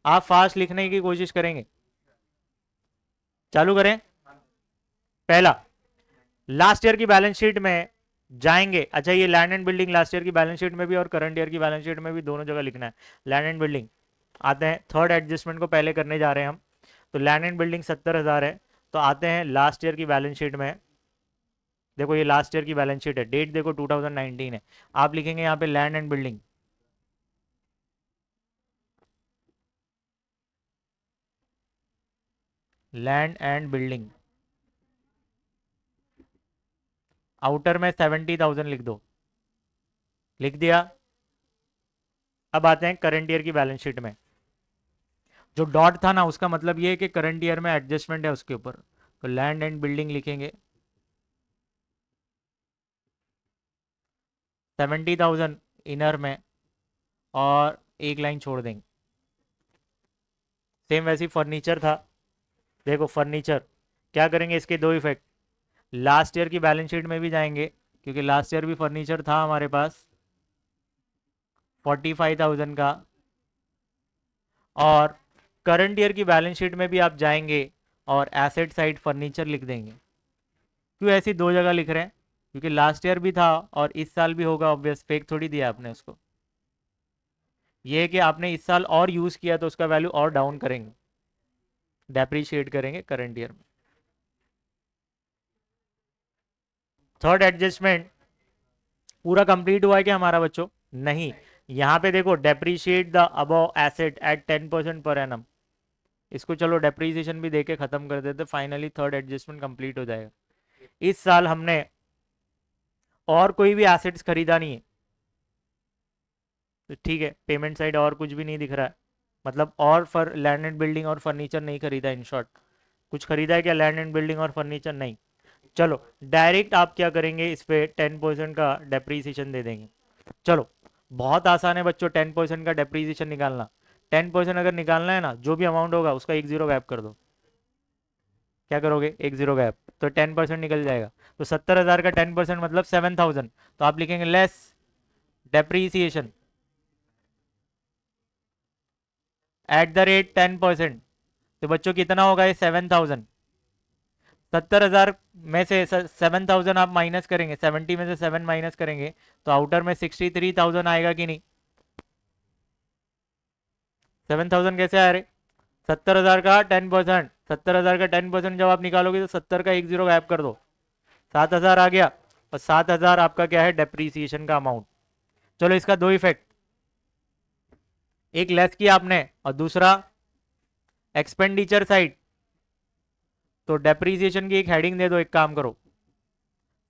आप फास्ट लिखने की कोशिश करेंगे। चालू करें। पहला, लास्ट ईयर की बैलेंस शीट में जाएंगे। अच्छा, ये land and building last year की बैलेंस शीट में भी और करंट ईयर की बैलेंस शीट में भी दोनों जगह लिखना है। लैंड एंड बिल्डिंग आते हैं, थर्ड एडजस्टमेंट को पहले करने जा रहे हैं हम। तो लैंड एंड बिल्डिंग 70,000 है। तो आते हैं लास्ट ईयर की बैलेंस शीट में। देखो ये लास्ट ईयर की बैलेंस शीट है, डेट देखो 2019 है। आप लिखेंगे यहाँ पे land and building, land and building, outer में 70,000 लिख दो। लिख दिया। अब आते हैं करंट ईयर की बैलेंस शीट में। जो डॉट था ना उसका मतलब ये है कि करंट ईयर में एडजस्टमेंट है उसके ऊपर। तो लैंड एंड बिल्डिंग लिखेंगे 70,000 इनर में, और एक लाइन छोड़ देंगे। सेम वैसी फर्नीचर था। देखो फर्नीचर क्या करेंगे, इसके दो इफेक्ट। लास्ट ईयर की बैलेंस शीट में भी जाएंगे, क्योंकि लास्ट ईयर भी फर्नीचर था हमारे पास 45,000 का। और करंट ईयर की बैलेंस शीट में भी आप जाएंगे और एसेट साइड फर्नीचर लिख देंगे। क्यों ऐसी दो जगह लिख रहे हैं? क्योंकि लास्ट ईयर भी था और इस साल भी होगा, ऑब्वियस, फेक थोड़ी दिया आपने उसको। ये है कि आपने इस साल और यूज किया तो उसका वैल्यू और डाउन करेंगे, डेप्रीशिएट करेंगे करंट ईयर में। थर्ड एडजस्टमेंट पूरा कंप्लीट हुआ है क्या हमारा बच्चों? नहीं। यहाँ पे देखो, depreciate the above asset eight 10% per annum. इसको चलो डेप्रीसिएशन भी देके खत्म कर देते, फाइनली थर्ड एडजस्टमेंट कंप्लीट हो जाएगा। इस साल हमने और कोई भी एसेट्स खरीदा नहीं है, तो ठीक है, पेमेंट साइड और कुछ भी नहीं दिख रहा है। मतलब और फर लैंड एंड बिल्डिंग और फर्नीचर नहीं खरीदा, इन शॉर्ट। कुछ खरीदा है क्या लैंड एंड बिल्डिंग और फर्नीचर? नहीं। चलो डायरेक्ट आप क्या करेंगे, इस पे 10% का डेप्रीसिएशन दे देंगे। चलो बहुत आसान है बच्चों 10% का डेप्रीसिएशन निकालना। 10% अगर निकालना है ना, जो भी अमाउंट होगा उसका एक जीरो गैप कर दो। क्या करोगे? एक जीरो गैप, तो 10% निकल जाएगा। तो 70,000 का 10% मतलब 7,000। तो आप लिखेंगे less depreciation at the rate 10%। तो बच्चों कितना होगा ये? 7,000। 70,000 में से 7,000 आप माइनस करेंगे, 70 में से 7 माइनस करेंगे, तो आउटर में 63,000 आएगा कि नहीं? 7,000 कैसे आ रहे? 70,000 का 10%, 70,000 का 10% जब आप निकालोगे तो 70 का एक जीरो गैप कर दो, 7,000 आ गया। और 7,000 आपका क्या है? डेप्रीसिएशन का अमाउंट। चलो इसका दो इफेक्ट, एक लेस किया आपने और दूसरा एक्सपेंडिचर साइड। तो डेप्रीसिएशन की एक हेडिंग दे दो, एक काम करो,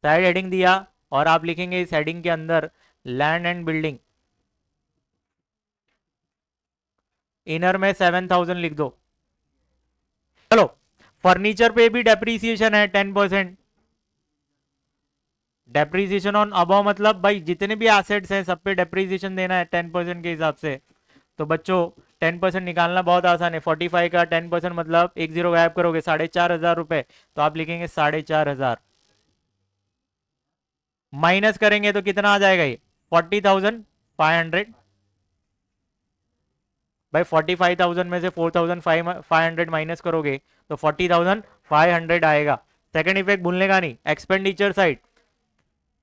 साइड हेडिंग दिया और आप लिखेंगे इस हेडिंग के अंदर लैंड एंड बिल्डिंग, इनर में 7,000 लिख दो। चलो फर्नीचर पे भी डेप्रीसिएशन है 10%। डेप्रीसिएशन ऑन अबव मतलब भाई जितने भी एसेट्स हैं सब पे डेप्रीसिएशन देना है 10% के हिसाब से। तो बच्चों 10% निकालना बहुत आसान है। 45 का 10% मतलब एक जीरो गायब करोगे, 4,500 रुपए। तो आप लिखेंगे 4,500 माइनस करेंगे तो कितना आ जाएगा? ये 40,500। भाई 45,000 में से 4,500 माइनस करोगे तो 40,500 आएगा। सेकंड इफेक्ट भूलने का नहीं, एक्सपेंडिचर साइड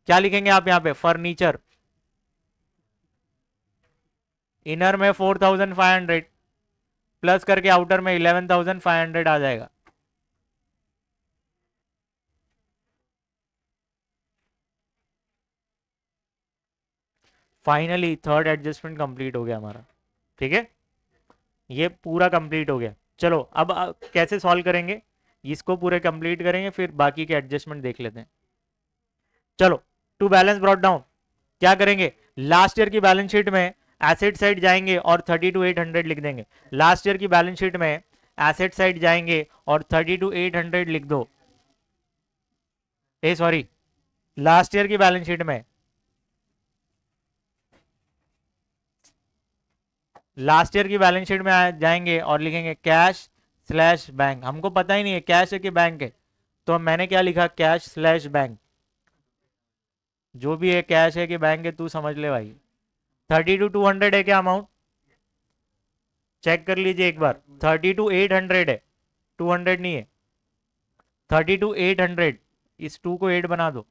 क्या लिखेंगे आप यहाँ पे? फर्नीचर, इनर में 4,500 प्लस करके आउटर में 11,500 आ जाएगा। फाइनली थर्ड एडजस्टमेंट कंप्लीट हो गया हमारा। ठीक है, ये पूरा कंप्लीट हो गया। चलो अब कैसे सॉल्व करेंगे, इसको पूरे कंप्लीट करेंगे, फिर बाकी के एडजस्टमेंट देख लेते हैं। चलो, टू बैलेंस ब्रॉट डाउन, क्या करेंगे, लास्ट ईयर की बैलेंस शीट में एसेट साइड जाएंगे और 32,800 लिख देंगे। लास्ट ईयर की बैलेंस शीट में एसेट साइड जाएंगे और 32,800 लिख दो। ए सॉरी, लास्ट ईयर की बैलेंस शीट में, लास्ट ईयर की बैलेंस शीट में जाएंगे और लिखेंगे कैश स्लैश बैंक। हमको पता ही नहीं है कैश है कि बैंक है, तो मैंने क्या लिखा, कैश स्लैश बैंक। जो भी है, कैश है कि बैंक है, तू समझ ले भाई। 32,200 है क्या अमाउंट, चेक कर लीजिए एक बार। 32,800 है, 200 नहीं है। 32,800, इस 2 को 8 बना दो।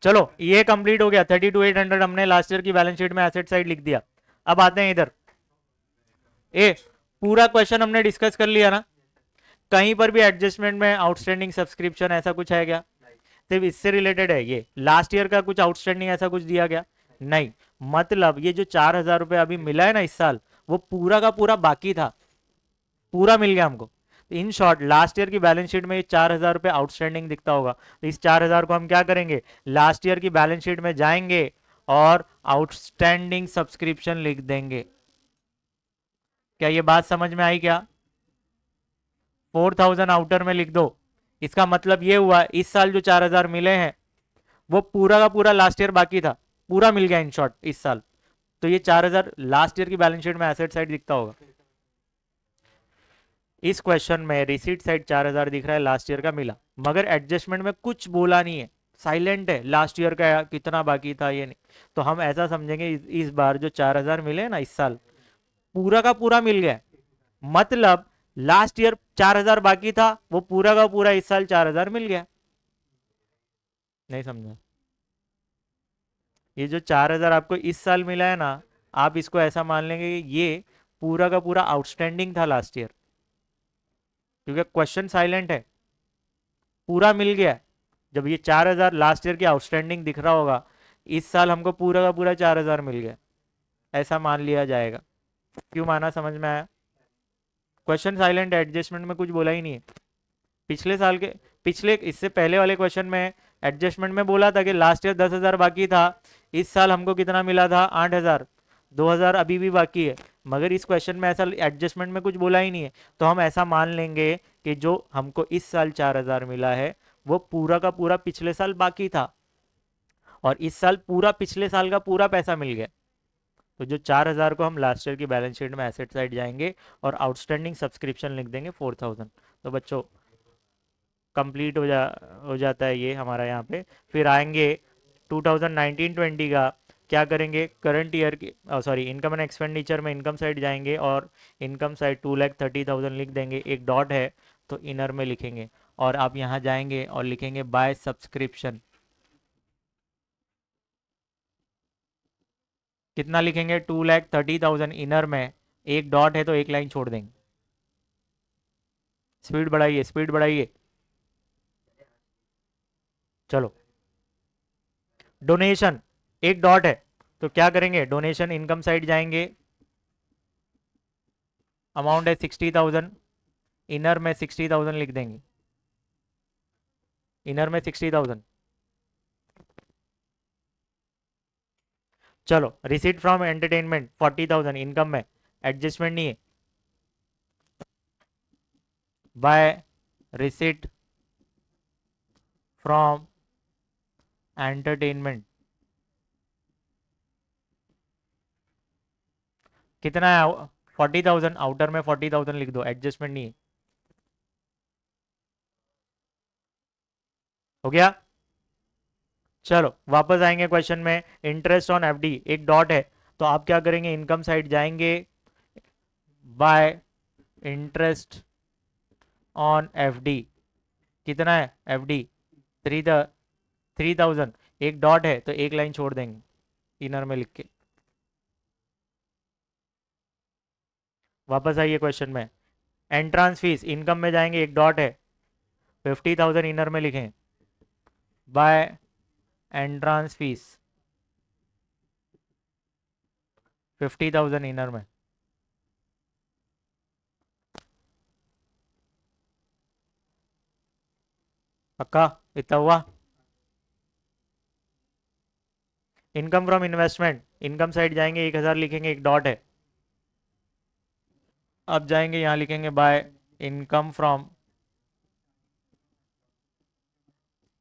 चलो ये कंप्लीट हो गया। 32,800 हमने लास्ट ईयर की बैलेंस शीट में एसेट साइड लिख दिया। अब आते हैं इधर। ए, पूरा क्वेश्चन हमने डिस्कस कर लिया ना, कहीं पर भी एडजस्टमेंट में आउटस्टैंडिंग सब्सक्रिप्शन ऐसा कुछ है क्या, सिर्फ इससे रिलेटेड है ये, लास्ट ईयर का कुछ आउटस्टैंडिंग ऐसा कुछ दिया गया नहीं। मतलब ये जो 4,000 रुपए अभी मिला है ना इस साल, वो पूरा का पूरा बाकी था, पूरा मिल गया हमको। इन शॉर्ट लास्ट ईयर की बैलेंस शीट में ये 4,000 रुपए आउटस्टैंडिंग दिखता होगा, तो इस 4,000 को हम क्या करेंगे, लास्ट ईयर की बैलेंस शीट में जाएंगे और आउटस्टैंडिंग सब्सक्रिप्शन लिख देंगे। क्या ये बात समझ में आई क्या, 4,000 आउटर में लिख दो। इसका मतलब ये हुआ इस साल जो 4,000 मिले हैं वो पूरा का पूरा लास्ट ईयर बाकी था, पूरा मिल गया इन शॉर्ट इस साल। तो ये 4,000 लास्ट ईयर की बैलेंस शीट में एसेट साइड दिखता होगा। इस क्वेश्चन में रिसीट साइड 4,000 दिख रहा है, लास्ट ईयर का मिला, मगर एडजस्टमेंट में कुछ बोला नहीं है, साइलेंट है, लास्ट ईयर का कितना बाकी था ये नहीं। तो हम ऐसा समझेंगे इस बार जो 4,000 मिले ना इस साल, पूरा का पूरा मिल गया। मतलब लास्ट ईयर 4,000 बाकी था, वो पूरा का पूरा इस साल 4,000 मिल गया। नहीं समझा, ये जो 4,000 आपको इस साल मिला है ना, आप इसको ऐसा मान लेंगे कि ये पूरा का पूरा आउटस्टैंडिंग था लास्ट ईयर, क्योंकि क्वेश्चन साइलेंट है, पूरा मिल गया। जब ये 4,000 लास्ट ईयर की आउटस्टैंडिंग दिख रहा होगा, इस साल हमको पूरा का पूरा 4,000 मिल गया, ऐसा मान लिया जाएगा। क्यों माना, समझ में आया, क्वेश्चन साइलेंट, एडजस्टमेंट में कुछ बोला ही नहीं है। पिछले साल के, पिछले इससे पहले वाले क्वेश्चन में एडजस्टमेंट में बोला था कि लास्ट ईयर 10,000 बाकी था, इस साल हमको कितना मिला था, 8,000, 2,000 अभी भी बाकी है। मगर इस क्वेश्चन में ऐसा एडजस्टमेंट में कुछ बोला ही नहीं है, तो हम ऐसा मान लेंगे कि जो हमको इस साल 4,000 मिला है वो पूरा का पूरा पिछले साल बाकी था, और इस साल पूरा पिछले साल का पूरा पैसा मिल गया। तो जो 4,000 को हम लास्ट ईयर की बैलेंस शीट में एसेट साइड जाएंगे और आउटस्टैंडिंग सब्सक्रिप्शन लिख देंगे 4,000। तो बच्चों कंप्लीट हो जाता है ये हमारा यहाँ पे। फिर आएंगे 2019-20 का, क्या करेंगे, करंट ईयर की सॉरी इनकम एंड एक्सपेंडिचर में इनकम साइड जाएंगे और इनकम साइड 2,30,000 लिख देंगे, एक डॉट है तो इनर में लिखेंगे, और आप यहाँ जाएंगे और लिखेंगे बाय सब्सक्रिप्शन। कितना लिखेंगे, 2,30,000 इनर में, एक डॉट है तो एक लाइन छोड़ देंगे। स्पीड बढ़ाइए, स्पीड बढ़ाइए। चलो, डोनेशन, एक डॉट है तो क्या करेंगे, डोनेशन इनकम साइड जाएंगे, अमाउंट है 60,000, इनर में 60,000 लिख देंगे, इनर में 60,000। चलो, रिसीट फ्रॉम एंटरटेनमेंट 40,000 इनकम में, एडजस्टमेंट नहीं है, बाय रिसीट फ्रॉम एंटरटेनमेंट कितना है, 40,000, आउटर में 40,000 लिख दो, एडजस्टमेंट नहीं है। हो गया। चलो वापस आएंगे क्वेश्चन में, इंटरेस्ट ऑन एफडी, एक डॉट है तो आप क्या करेंगे, इनकम साइड जाएंगे, बाय इंटरेस्ट ऑन एफडी, कितना है एफडी, 3,000, एक डॉट है तो एक लाइन छोड़ देंगे इनर में लिख के। वापस आइए क्वेश्चन में। एंट्रांस फीस, इनकम में जाएंगे, एक डॉट है, 50,000 इनर में लिखें बाय एंट्रांस फीस, 50,000 इनर में। पक्का? इतना हुआ। Income from investment, income side जाएंगे, 1,000 लिखेंगे, एक डॉट है। अब जाएंगे यहां लिखेंगे बाय इनकम फ्रॉम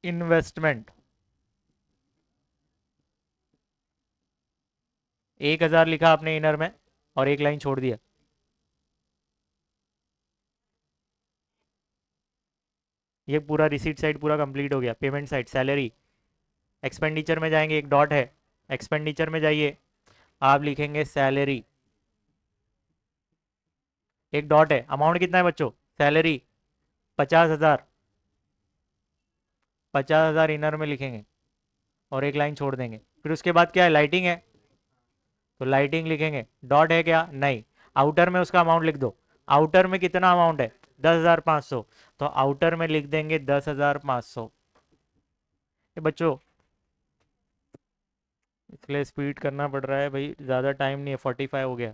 इन्वेस्टमेंट, 1,000 लिखा आपने इनर में और एक लाइन छोड़ दिया। ये पूरा रिसीट साइड पूरा कंप्लीट हो गया। पेमेंट साइड, सैलरी, एक्सपेंडिचर में जाएंगे, एक डॉट है, एक्सपेंडिचर में जाइए, आप लिखेंगे सैलरी, एक डॉट है। अमाउंट कितना है बच्चों? सैलरी 50,000, 50,000 इनर में लिखेंगे और एक लाइन छोड़ देंगे। फिर उसके बाद क्या है? लाइटिंग है, तो लाइटिंग लिखेंगे, डॉट है क्या? नहीं। आउटर में उसका अमाउंट लिख दो। आउटर में कितना अमाउंट है? 10,500, तो आउटर में लिख देंगे 10,500। बच्चों इसलिए स्पीड करना पड़ रहा है भाई, ज़्यादा टाइम नहीं है, 45 हो गया।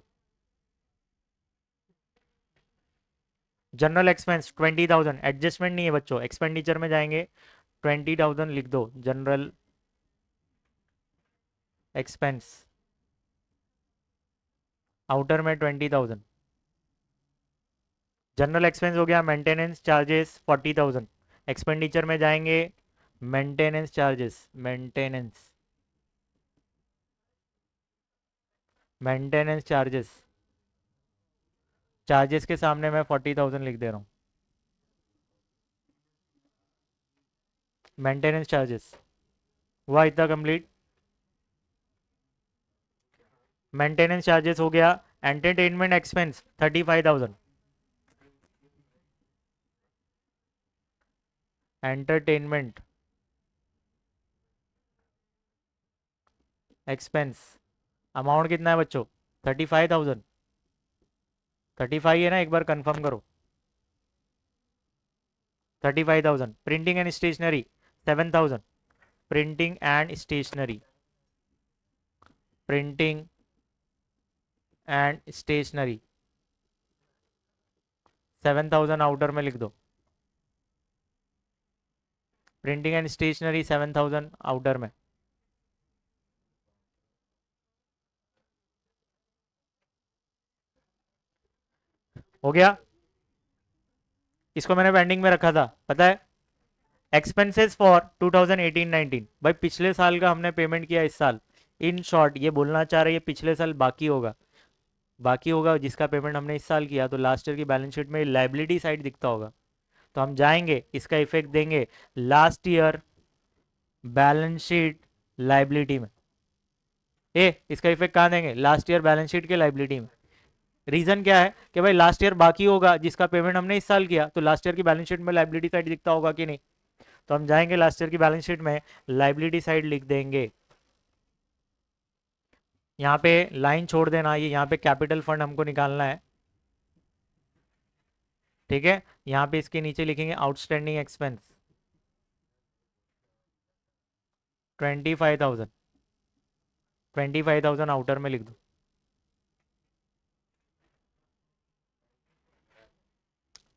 जनरल एक्सपेंस 20,000, एडजस्टमेंट नहीं है बच्चों, एक्सपेंडिचर में जाएंगे, 20,000 लिख दो जनरल एक्सपेंस, आउटर में 20,000। जनरल एक्सपेंस हो गया। मेंटेनेंस चार्जेस 40,000, एक्सपेंडिचर में जाएंगे, maintenance charges, maintenance, maintenance charges, charges के सामने मैं 40,000 लिख दे रहा हूँ। मेंटेनेंस चार्जेस हुआ इतना कंप्लीट। मेंटेनेंस चार्जेस हो गया। Entertainment expense 35,000, entertainment expense, amount कितना है बच्चों? 35,000, 35 है ना? एक बार कंफर्म करो। 35,000। Printing and stationery 7,000, printing and stationery, printing and stationery 7,000 outer में लिख दो। प्रिंटिंग एंड स्टेशनरी 7,000 आउटर में। हो गया। इसको मैंने पेंडिंग में रखा था, पता है। एक्सपेंसेस फॉर 2018-19, भाई पिछले साल का हमने पेमेंट किया इस साल। इन शॉर्ट ये बोलना चाह रही है पिछले साल बाकी होगा, बाकी होगा जिसका पेमेंट हमने इस साल किया, तो लास्ट ईयर की बैलेंस शीट में लाइबिलिटी साइड दिखता होगा। तो हम जाएंगे, इसका इफेक्ट देंगे last year balance sheet liability में। इसका इफेक्ट कहाँ देंगे? लास्ट ईयर बैलेंस शीट के लाइबिलिटी में। रीजन क्या है कि भाई लास्ट ईयर बाकी होगा जिसका पेमेंट हमने इस साल किया, तो लास्ट ईयर की बैलेंस शीट में लाइबिलिटी साइड दिखता होगा कि नहीं? तो हम जाएंगे लास्ट ईयर की बैलेंस शीट में, लाइबिलिटी साइड लिख देंगे। यहाँ पे लाइन छोड़ देना, ये यहाँ पे कैपिटल फंड हमको निकालना है, ठीक है। यहाँ पे इसके नीचे लिखेंगे आउटस्टैंडिंग एक्सपेंस 25,000, 25,000 आउटर में लिख दो।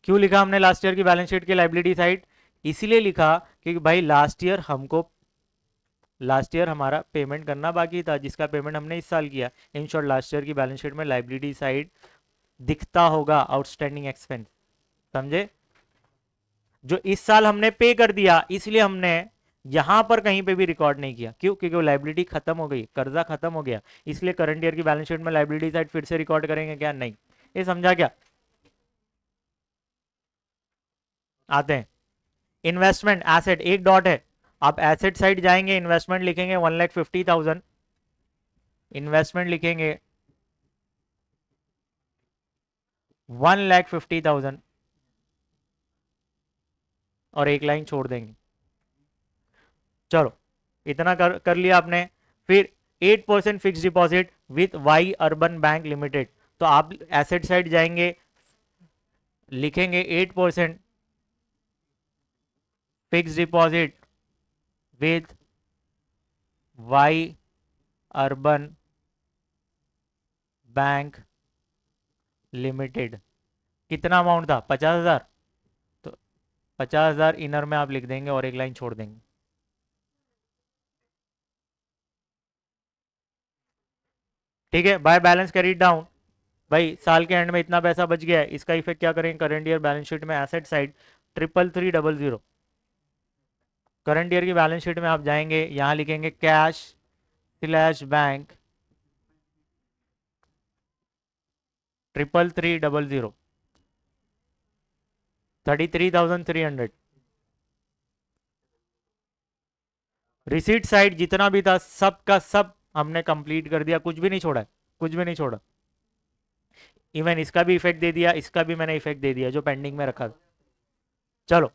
क्यों लिखा हमने लास्ट ईयर की बैलेंस शीट की लाइबिलिटी साइड? इसीलिए लिखा कि भाई लास्ट ईयर हमारा पेमेंट करना बाकी था जिसका पेमेंट हमने इस साल किया। इन शॉर्ट लास्ट ईयर की बैलेंस शीट में लाइबिलिटी साइड दिखता होगा आउटस्टैंडिंग एक्सपेंस, समझे? जो इस साल हमने पे कर दिया इसलिए हमने यहां पर कहीं पे भी रिकॉर्ड नहीं किया। क्यों? क्योंकि वो लाइबिलिटी खत्म हो गई, कर्जा खत्म हो गया, इसलिए करंट ईयर की बैलेंस शीट में लाइबिलिटी साइड फिर से रिकॉर्ड करेंगे क्या? नहीं। ये समझा क्या? आते हैं इन्वेस्टमेंट एसेट, एक डॉट है। आप एसेट साइड जाएंगे, इन्वेस्टमेंट लिखेंगे 1,50,000, इन्वेस्टमेंट लिखेंगे 1,50,000 और एक लाइन छोड़ देंगे। चलो इतना कर लिया आपने। फिर 8% fix deposit with Y urban bank limited, तो आप एसेट साइड जाएंगे, लिखेंगे 8% fix deposit with Y urban bank limited. कितना अमाउंट था? 50,000। तो 50,000 इनर में आप लिख देंगे और एक लाइन छोड़ देंगे। ठीक है, बाय बैलेंस कैरी डाउन। भाई साल के एंड में इतना पैसा बच गया है, इसका इफेक्ट क्या करेंगे करंट ईयर बैलेंस शीट में, एसेट साइड 33300। करंट ईयर की बैलेंस शीट में आप जाएंगे, यहां लिखेंगे cash slash bank 33300, 33,300। Receipt side जितना भी था सब का सब हमने कंप्लीट कर दिया, कुछ भी नहीं छोड़ा है, कुछ भी नहीं छोड़ा। इवन इसका भी इफेक्ट दे दिया, इसका भी मैंने इफेक्ट दे दिया जो पेंडिंग में रखा था। चलो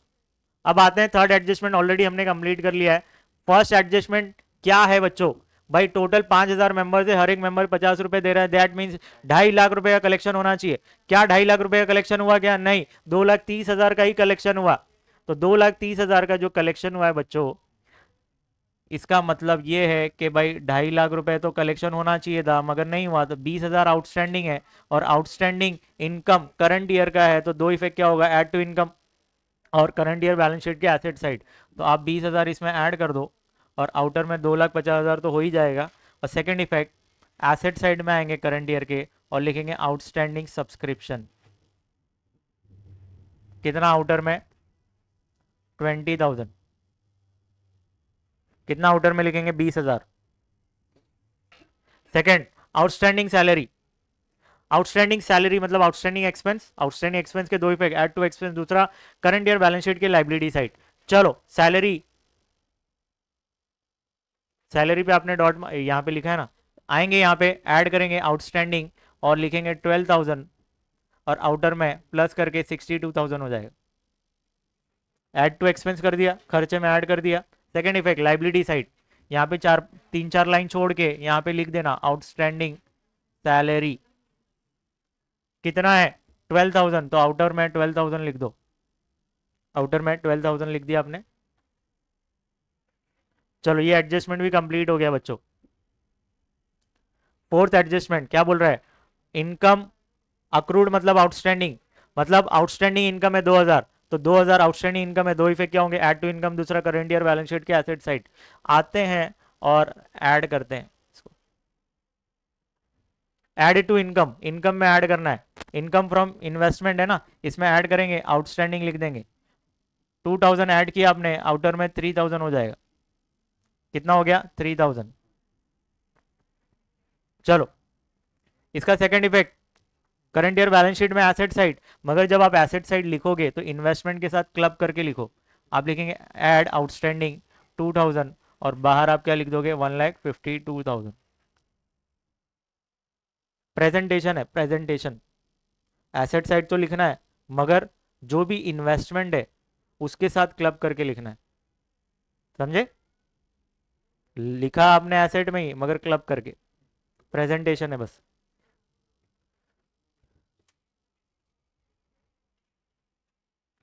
अब आते हैं थर्ड एडजस्टमेंट, ऑलरेडी हमने कंप्लीट कर लिया है। फर्स्ट एडजस्टमेंट क्या है बच्चों? भाई टोटल 5,000 मेंबर है, हर एक मेंबर 50 रुपए दे रहा है, दैट मीन्स 2.5 लाख रुपए का कलेक्शन होना चाहिए। क्या 2.5 लाख रुपए का कलेक्शन हुआ? क्या नहीं, 2,30,000 का ही कलेक्शन हुआ। तो 2,30,000 का जो कलेक्शन हुआ है बच्चों, इसका मतलब ये है कि भाई 2.5 लाख रुपए तो कलेक्शन होना चाहिए था, मगर नहीं हुआ। तो 20,000 आउटस्टैंडिंग है, और आउटस्टैंडिंग इनकम करंट ईयर का है, तो दो इफेक्ट क्या होगा, ऐड टू इनकम और करंट ईयर बैलेंस शीट के एसेट साइड। तो आप 20,000 इसमें ऐड कर दो, और आउटर में 2,50,000 तो हो ही जाएगा। और सेकंड इफेक्ट, एसेट साइड में आएंगे करंट ईयर के और लिखेंगे आउटस्टैंडिंग सब्सक्रिप्शन। कितना आउटर में? 20,000। कितना आउटर में लिखेंगे? 20,000। Second, outstanding salary. Outstanding salary मतलब आउटस्टैंडिंग एक्सपेंस, आउटस्टैंडिंग एक्सपेंस के दो इफेक्ट, ऐड टू एक्सपेंस, दूसरा करंट ईयर बैलेंस शीट के लाइबिलिटी साइड। चलो सैलरी, सैलरी पे आपने डॉट यहाँ पे लिखा है ना, आएंगे यहाँ पे ऐड करेंगे आउटस्टैंडिंग और लिखेंगे 12,000, और आउटर में प्लस करके 62,000 हो जाएगा। ऐड टू एक्सपेंस कर दिया, खर्चे में ऐड कर दिया। सेकेंड इफेक्ट लाइबिलिटी साइड, यहाँ पे 3-4 लाइन छोड़ के यहाँ पे लिख देना आउटस्टैंडिंग सैलरी कितना है? 12,000। तो आउटर में 12,000 लिख दो, आउटर में 12,000 लिख दिया आपने। चलो ये एडजस्टमेंट भी कंप्लीट हो गया बच्चों। फोर्थ एडजस्टमेंट क्या बोल रहा है? इनकम अक्रूड मतलब आउटस्टैंडिंग, मतलब आउटस्टैंडिंग इनकम है 2,000, तो 2,000 आउटस्टैंडिंग इनकम है, दो इफेक्ट क्या होंगे, ऐड टू इनकम, दूसरा करंट ईयर बैलेंस शीट के एसेट साइड। आते हैं और ऐड करते हैं इसको, ऐड टू इनकम, इनकम में ऐड करना है, इनकम फ्रॉम इन्वेस्टमेंट है ना, इसमें ऐड करेंगे, आउटस्टैंडिंग लिख देंगे। 2,000 ऐड किया आपने, आउटर में 3,000 हो जाएगा। कितना हो गया? 3,000। चलो इसका second effect, current year balance sheet में एसेट साइड, मगर जब आप एसेट साइड लिखोगे तो इन्वेस्टमेंट के साथ क्लब करके लिखो। आप लिखेंगे ऐड आउटस्टैंडिंग 2,000, और बाहर आप क्या लिख दोगे? 1,52,000। प्रेजेंटेशन है, प्रेजेंटेशन। एसेट साइड तो लिखना है, मगर जो भी इन्वेस्टमेंट है उसके साथ क्लब करके लिखना है, समझे? लिखा आपने एसेट में ही मगर क्लब करके, प्रेजेंटेशन है बस।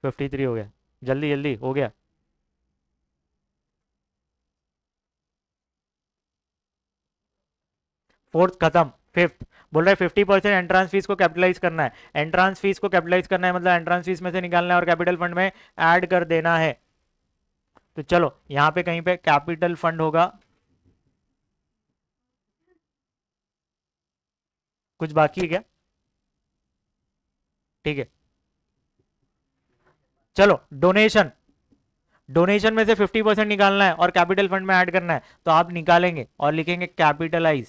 53 हो गया, जल्दी जल्दी हो गया। फोर्थ खत्म। फिफ्थ बोल रहा है 50% एंट्रांस फीस को कैपिटलाइज करना है। एंट्रांस फीस को कैपिटलाइज करना है मतलब एंट्रांस फीस में से निकालना है और कैपिटल फंड में ऐड कर देना है। तो चलो यहां पे कहीं पे कैपिटल फंड होगा, कुछ बाकी है क्या? ठीक है, चलो डोनेशन, डोनेशन में से 50% निकालना है और कैपिटल फंड में ऐड करना है, तो आप निकालेंगे और लिखेंगे कैपिटलाइज।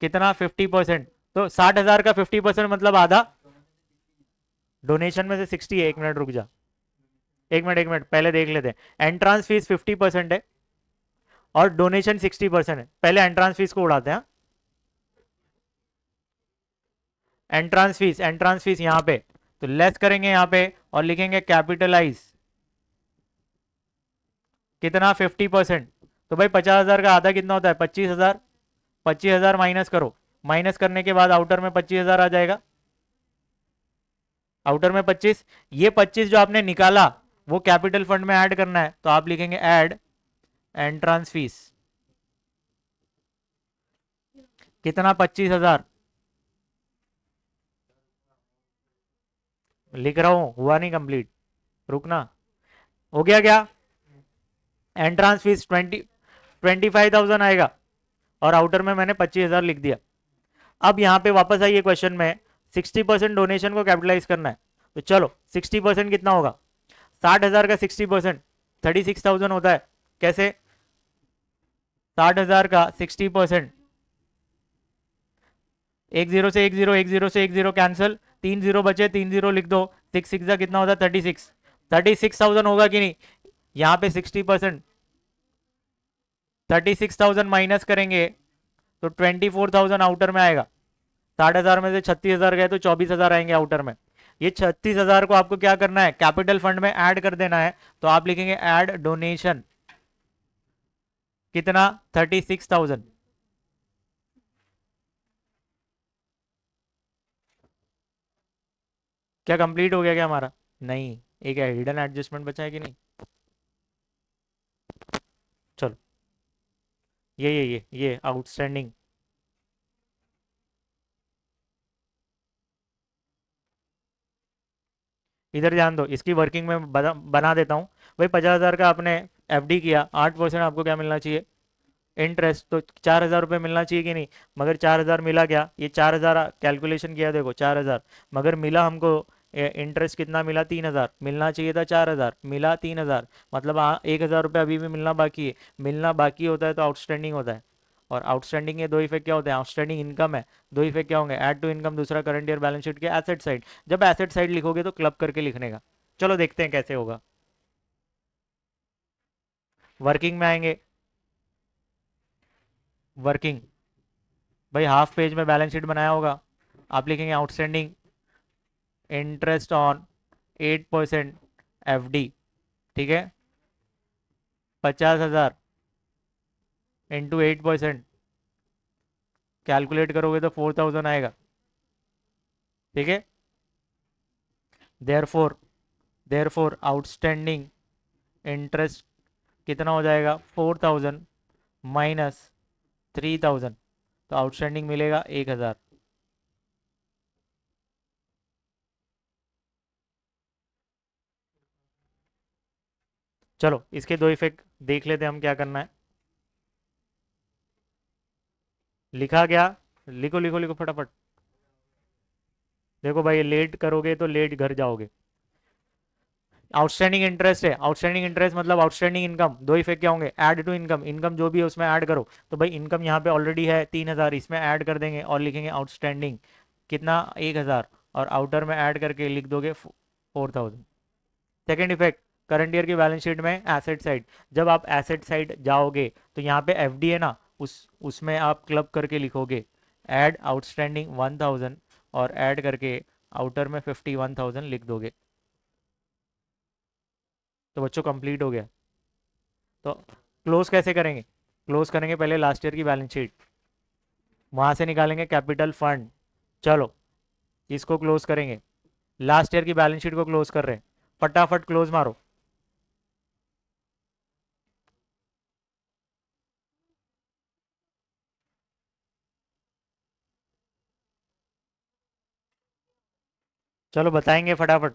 कितना? 50%। तो 60,000 का 50% मतलब आधा, डोनेशन में से 60 है। एक मिनट रुक जा, एक मिनट एक मिनट, पहले देख लेते हैं। एंट्रांस फीस 50% है और डोनेशन 60% है, पहले एंट्रांस फीस को उड़ाते हैं। एंट्रांस फीस यहां पे तो लेस करेंगे यहां पे और लिखेंगे कैपिटलाइज। कितना? 50%। तो भाई 50,000 का आधा कितना होता है? 25,000। 25,000 माइनस करो, माइनस करने के बाद आउटर में 25,000 आ जाएगा, आउटर में 25, ये 25 जो आपने निकाला वो कैपिटल फंड में ऐड करना है, तो आप लिखेंगे ऐड एंट्रांस फीस, कितना 25,000 लिख रहा हूं, हुआ नहीं कंप्लीट, रुकना, हो गया क्या, एंट्रांस फीस 25,000 आएगा और आउटर में मैंने 25,000 लिख दिया। अब यहां पे वापस आइए क्वेश्चन में, 60% डोनेशन को कैपिटलाइज करना है, तो चलो 60% कितना होगा, 60,000 का 60% 36,000 होता है, कैसे, 60,000 का 60%, एक जीरो से एक जीरो, एक जीरो से एक जीरो कैंसिल, 3 जीरो बचे, 3 जीरो लिख दो, 6 6 का कितना होता है 36, 36,000 होगा कि नहीं, यहाँ पे 60%, 36,000 माइनस करेंगे तो 24,000 आउटर में आएगा, 60,000 में से 36,000 गए तो 24,000 आएंगे आउटर में, ये 36,000 को आपको क्या करना है, कैपिटल फंड में ऐड कर देना है, तो आप लिखेंगे ऐड डोनेशन, कितना 36,000, क्या कंप्लीट हो गया क्या हमारा, नहीं, एक हिडन एडजस्टमेंट बचा है कि नहीं, चलो ये आउटस्टैंडिंग, इधर ध्यान दो, इसकी वर्किंग में बना देता हूँ, भाई 50,000 का आपने एफडी किया, 8% आपको क्या मिलना चाहिए, इंटरेस्ट, तो 4,000 रुपये मिलना चाहिए कि नहीं, मगर 4,000 मिला क्या, ये 4,000 कैलकुलेशन किया देखो 4,000, मगर मिला हमको इंटरेस्ट कितना मिला, 3,000, मिलना चाहिए था 4,000, मिला 3,000, मतलब 1,000 रुपये अभी भी मिलना बाकी है, मिलना बाकी होता है तो आउटस्टैंडिंग होता है, और आउटस्टैंडिंग के दो इफेक्ट क्या होते हैं, आउटस्टैंडिंग इनकम है, दो इफेक्ट क्या होंगे, ऐड टू इनकम, दूसरा करंट ईयर बैलेंस शीट के एसेट साइड, जब एसेट साइड लिखोगे तो क्लब करके लिखने का, चलो देखते हैं कैसे होगा, वर्किंग में आएंगे, वर्किंग, भाई हाफ पेज में बैलेंस शीट बनाया होगा, आप लिखेंगे आउटस्टैंडिंग इंटरेस्ट ऑन 8% एफडी, ठीक है, 50,000 इंटू 8%, कैलकुलेट करोगे तो 4,000 आएगा, ठीक है, देयरफॉर देयरफॉर आउटस्टैंडिंग इंटरेस्ट कितना हो जाएगा, 4,000 माइनस 3,000, तो आउटस्टैंडिंग मिलेगा 1,000, चलो इसके दो इफेक्ट देख लेते हैं हम क्या करना है, लिखा गया, लिखो लिखो लिखो फटाफट, देखो भाई लेट करोगे तो लेट घर जाओगे, आउटस्टैंडिंग इंटरेस्ट है, आउटस्टैंडिंग इंटरेस्ट मतलब आउटस्टैंडिंग इनकम, दो इफेक्ट क्या होंगे, ऐड टू इनकम, इनकम जो भी है उसमें ऐड करो, तो भाई इनकम यहाँ पे ऑलरेडी है 3,000, इसमें ऐड कर देंगे और लिखेंगे आउटस्टैंडिंग कितना 1,000, और आउटर में ऐड करके लिख दोगे 4,000, सेकेंड इफेक्ट, करंट ईयर की बैलेंस शीट में एसेट साइड, जब आप एसेट साइड जाओगे तो यहाँ पे एफडी है ना, उसमें आप क्लब करके लिखोगे ऐड आउटस्टैंडिंग 1,000 और ऐड करके आउटर में 51,000 लिख दोगे, तो बच्चों कंप्लीट हो गया, तो क्लोज कैसे करेंगे, क्लोज करेंगे पहले लास्ट ईयर की बैलेंस शीट, वहां से निकालेंगे कैपिटल फंड, चलो इसको क्लोज करेंगे, लास्ट ईयर की बैलेंस शीट को क्लोज कर रहे हैं, फटाफट क्लोज मारो, चलो बताएंगे फटाफट,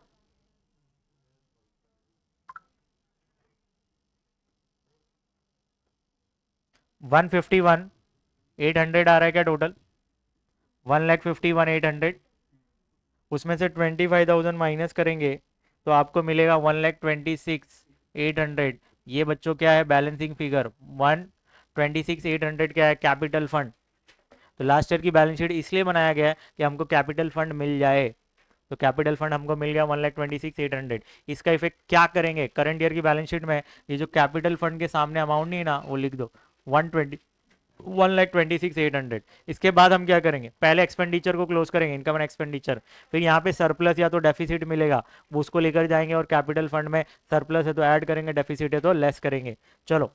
151,800 आ रहा है क्या टोटल, 1,51,800, उसमें से 25,000 माइनस करेंगे तो आपको मिलेगा 1,26,800, ये बच्चों क्या है बैलेंसिंग फिगर, 1,26,800 क्या है कैपिटल फंड, तो लास्ट ईयर की बैलेंस शीट इसलिए बनाया गया है कि हमको कैपिटल फंड मिल जाए, तो कैपिटल फंड हमको मिल गया 1,26,800, इसका इफेक्ट क्या करेंगे, करंट ईयर की बैलेंस शीट में ये जो कैपिटल फंड के सामने अमाउंट नहीं है ना वो लिख दो, 1,26,800, इसके बाद हम क्या करेंगे, पहले एक्सपेंडिचर को क्लोज करेंगे, इनकम एंड एक्सपेंडिचर, फिर यहाँ पे सरप्लस या तो डेफिसिट मिलेगा वो उसको लेकर जाएंगे, और कैपिटल फंड में सरप्लस है तो ऐड करेंगे, डेफिसिट है तो लेस करेंगे, चलो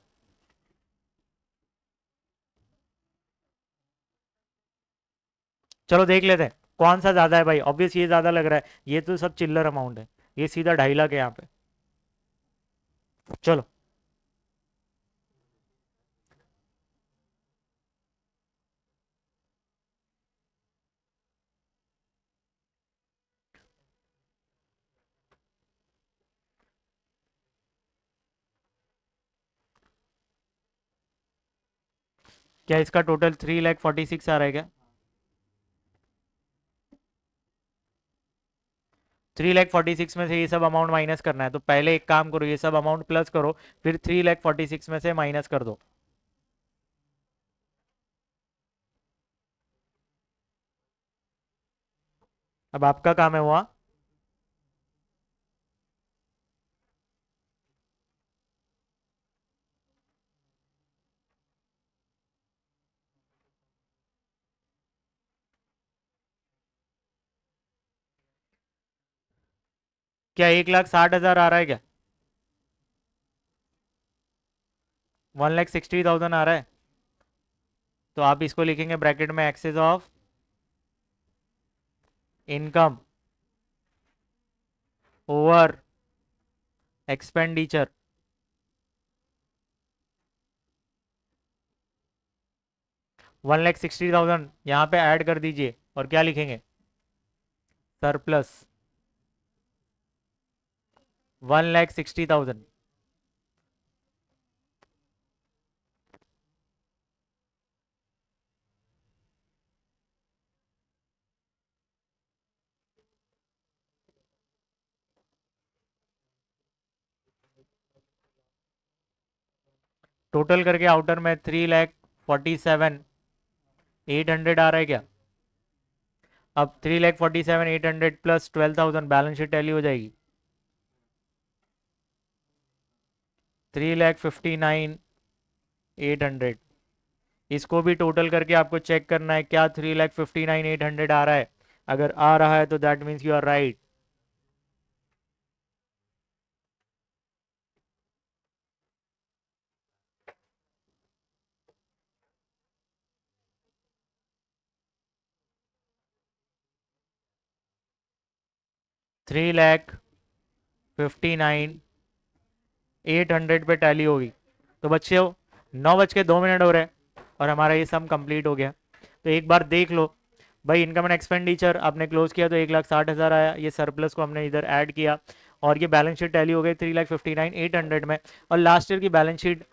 चलो देख लेते हैं कौन सा ज्यादा है भाई। ऑब्वियस ये ज्यादा लग रहा है, ये तो सब चिल्लर अमाउंट है, ये सीधा 2.5 लाख है यहाँ पे। चलो क्या इसका टोटल 3,46,000 आ रहा है क्या? 3,46,000 में से ये सब अमाउंट माइनस करना है, तो पहले एक काम करो, ये सब अमाउंट प्लस करो, फिर 3,46,000 में से माइनस कर दो। अब आपका काम है हुआ। क्या 1,60,000 आ रहा है क्या? 1,60,000 आ रहा है, तो आप इसको लिखेंगे ब्रैकेट में excess of income over expenditure. 1,60,000 यहाँ पे ऐड कर दीजिए, और क्या लिखेंगे? सरप्लस 1,60,000। टोटल करके आउटर में 3,47,800 आ रहा है क्या? अब 3,47,800 प्लस 12,000, बैलेंस शीट टैली हो जाएगी। 3,59,800, इसको भी टोटल करके आपको चेक करना है क्या 3,59,800 आ रहा है। अगर आ रहा है तो that means you are right. 3,59,800 पे टैली होगी। तो बच्चे हो 9:02 हो रहे हैं और हमारा ये सम कंप्लीट हो गया। तो एक बार देख लो भाई, इनकम एंड एक्सपेंडिचर आपने क्लोज किया तो 1,60,000 आया, ये सरप्लस को हमने इधर ऐड किया, और ये बैलेंस शीट टैली हो गई 3,59,800 में। और लास्ट ईयर की बैलेंस शीट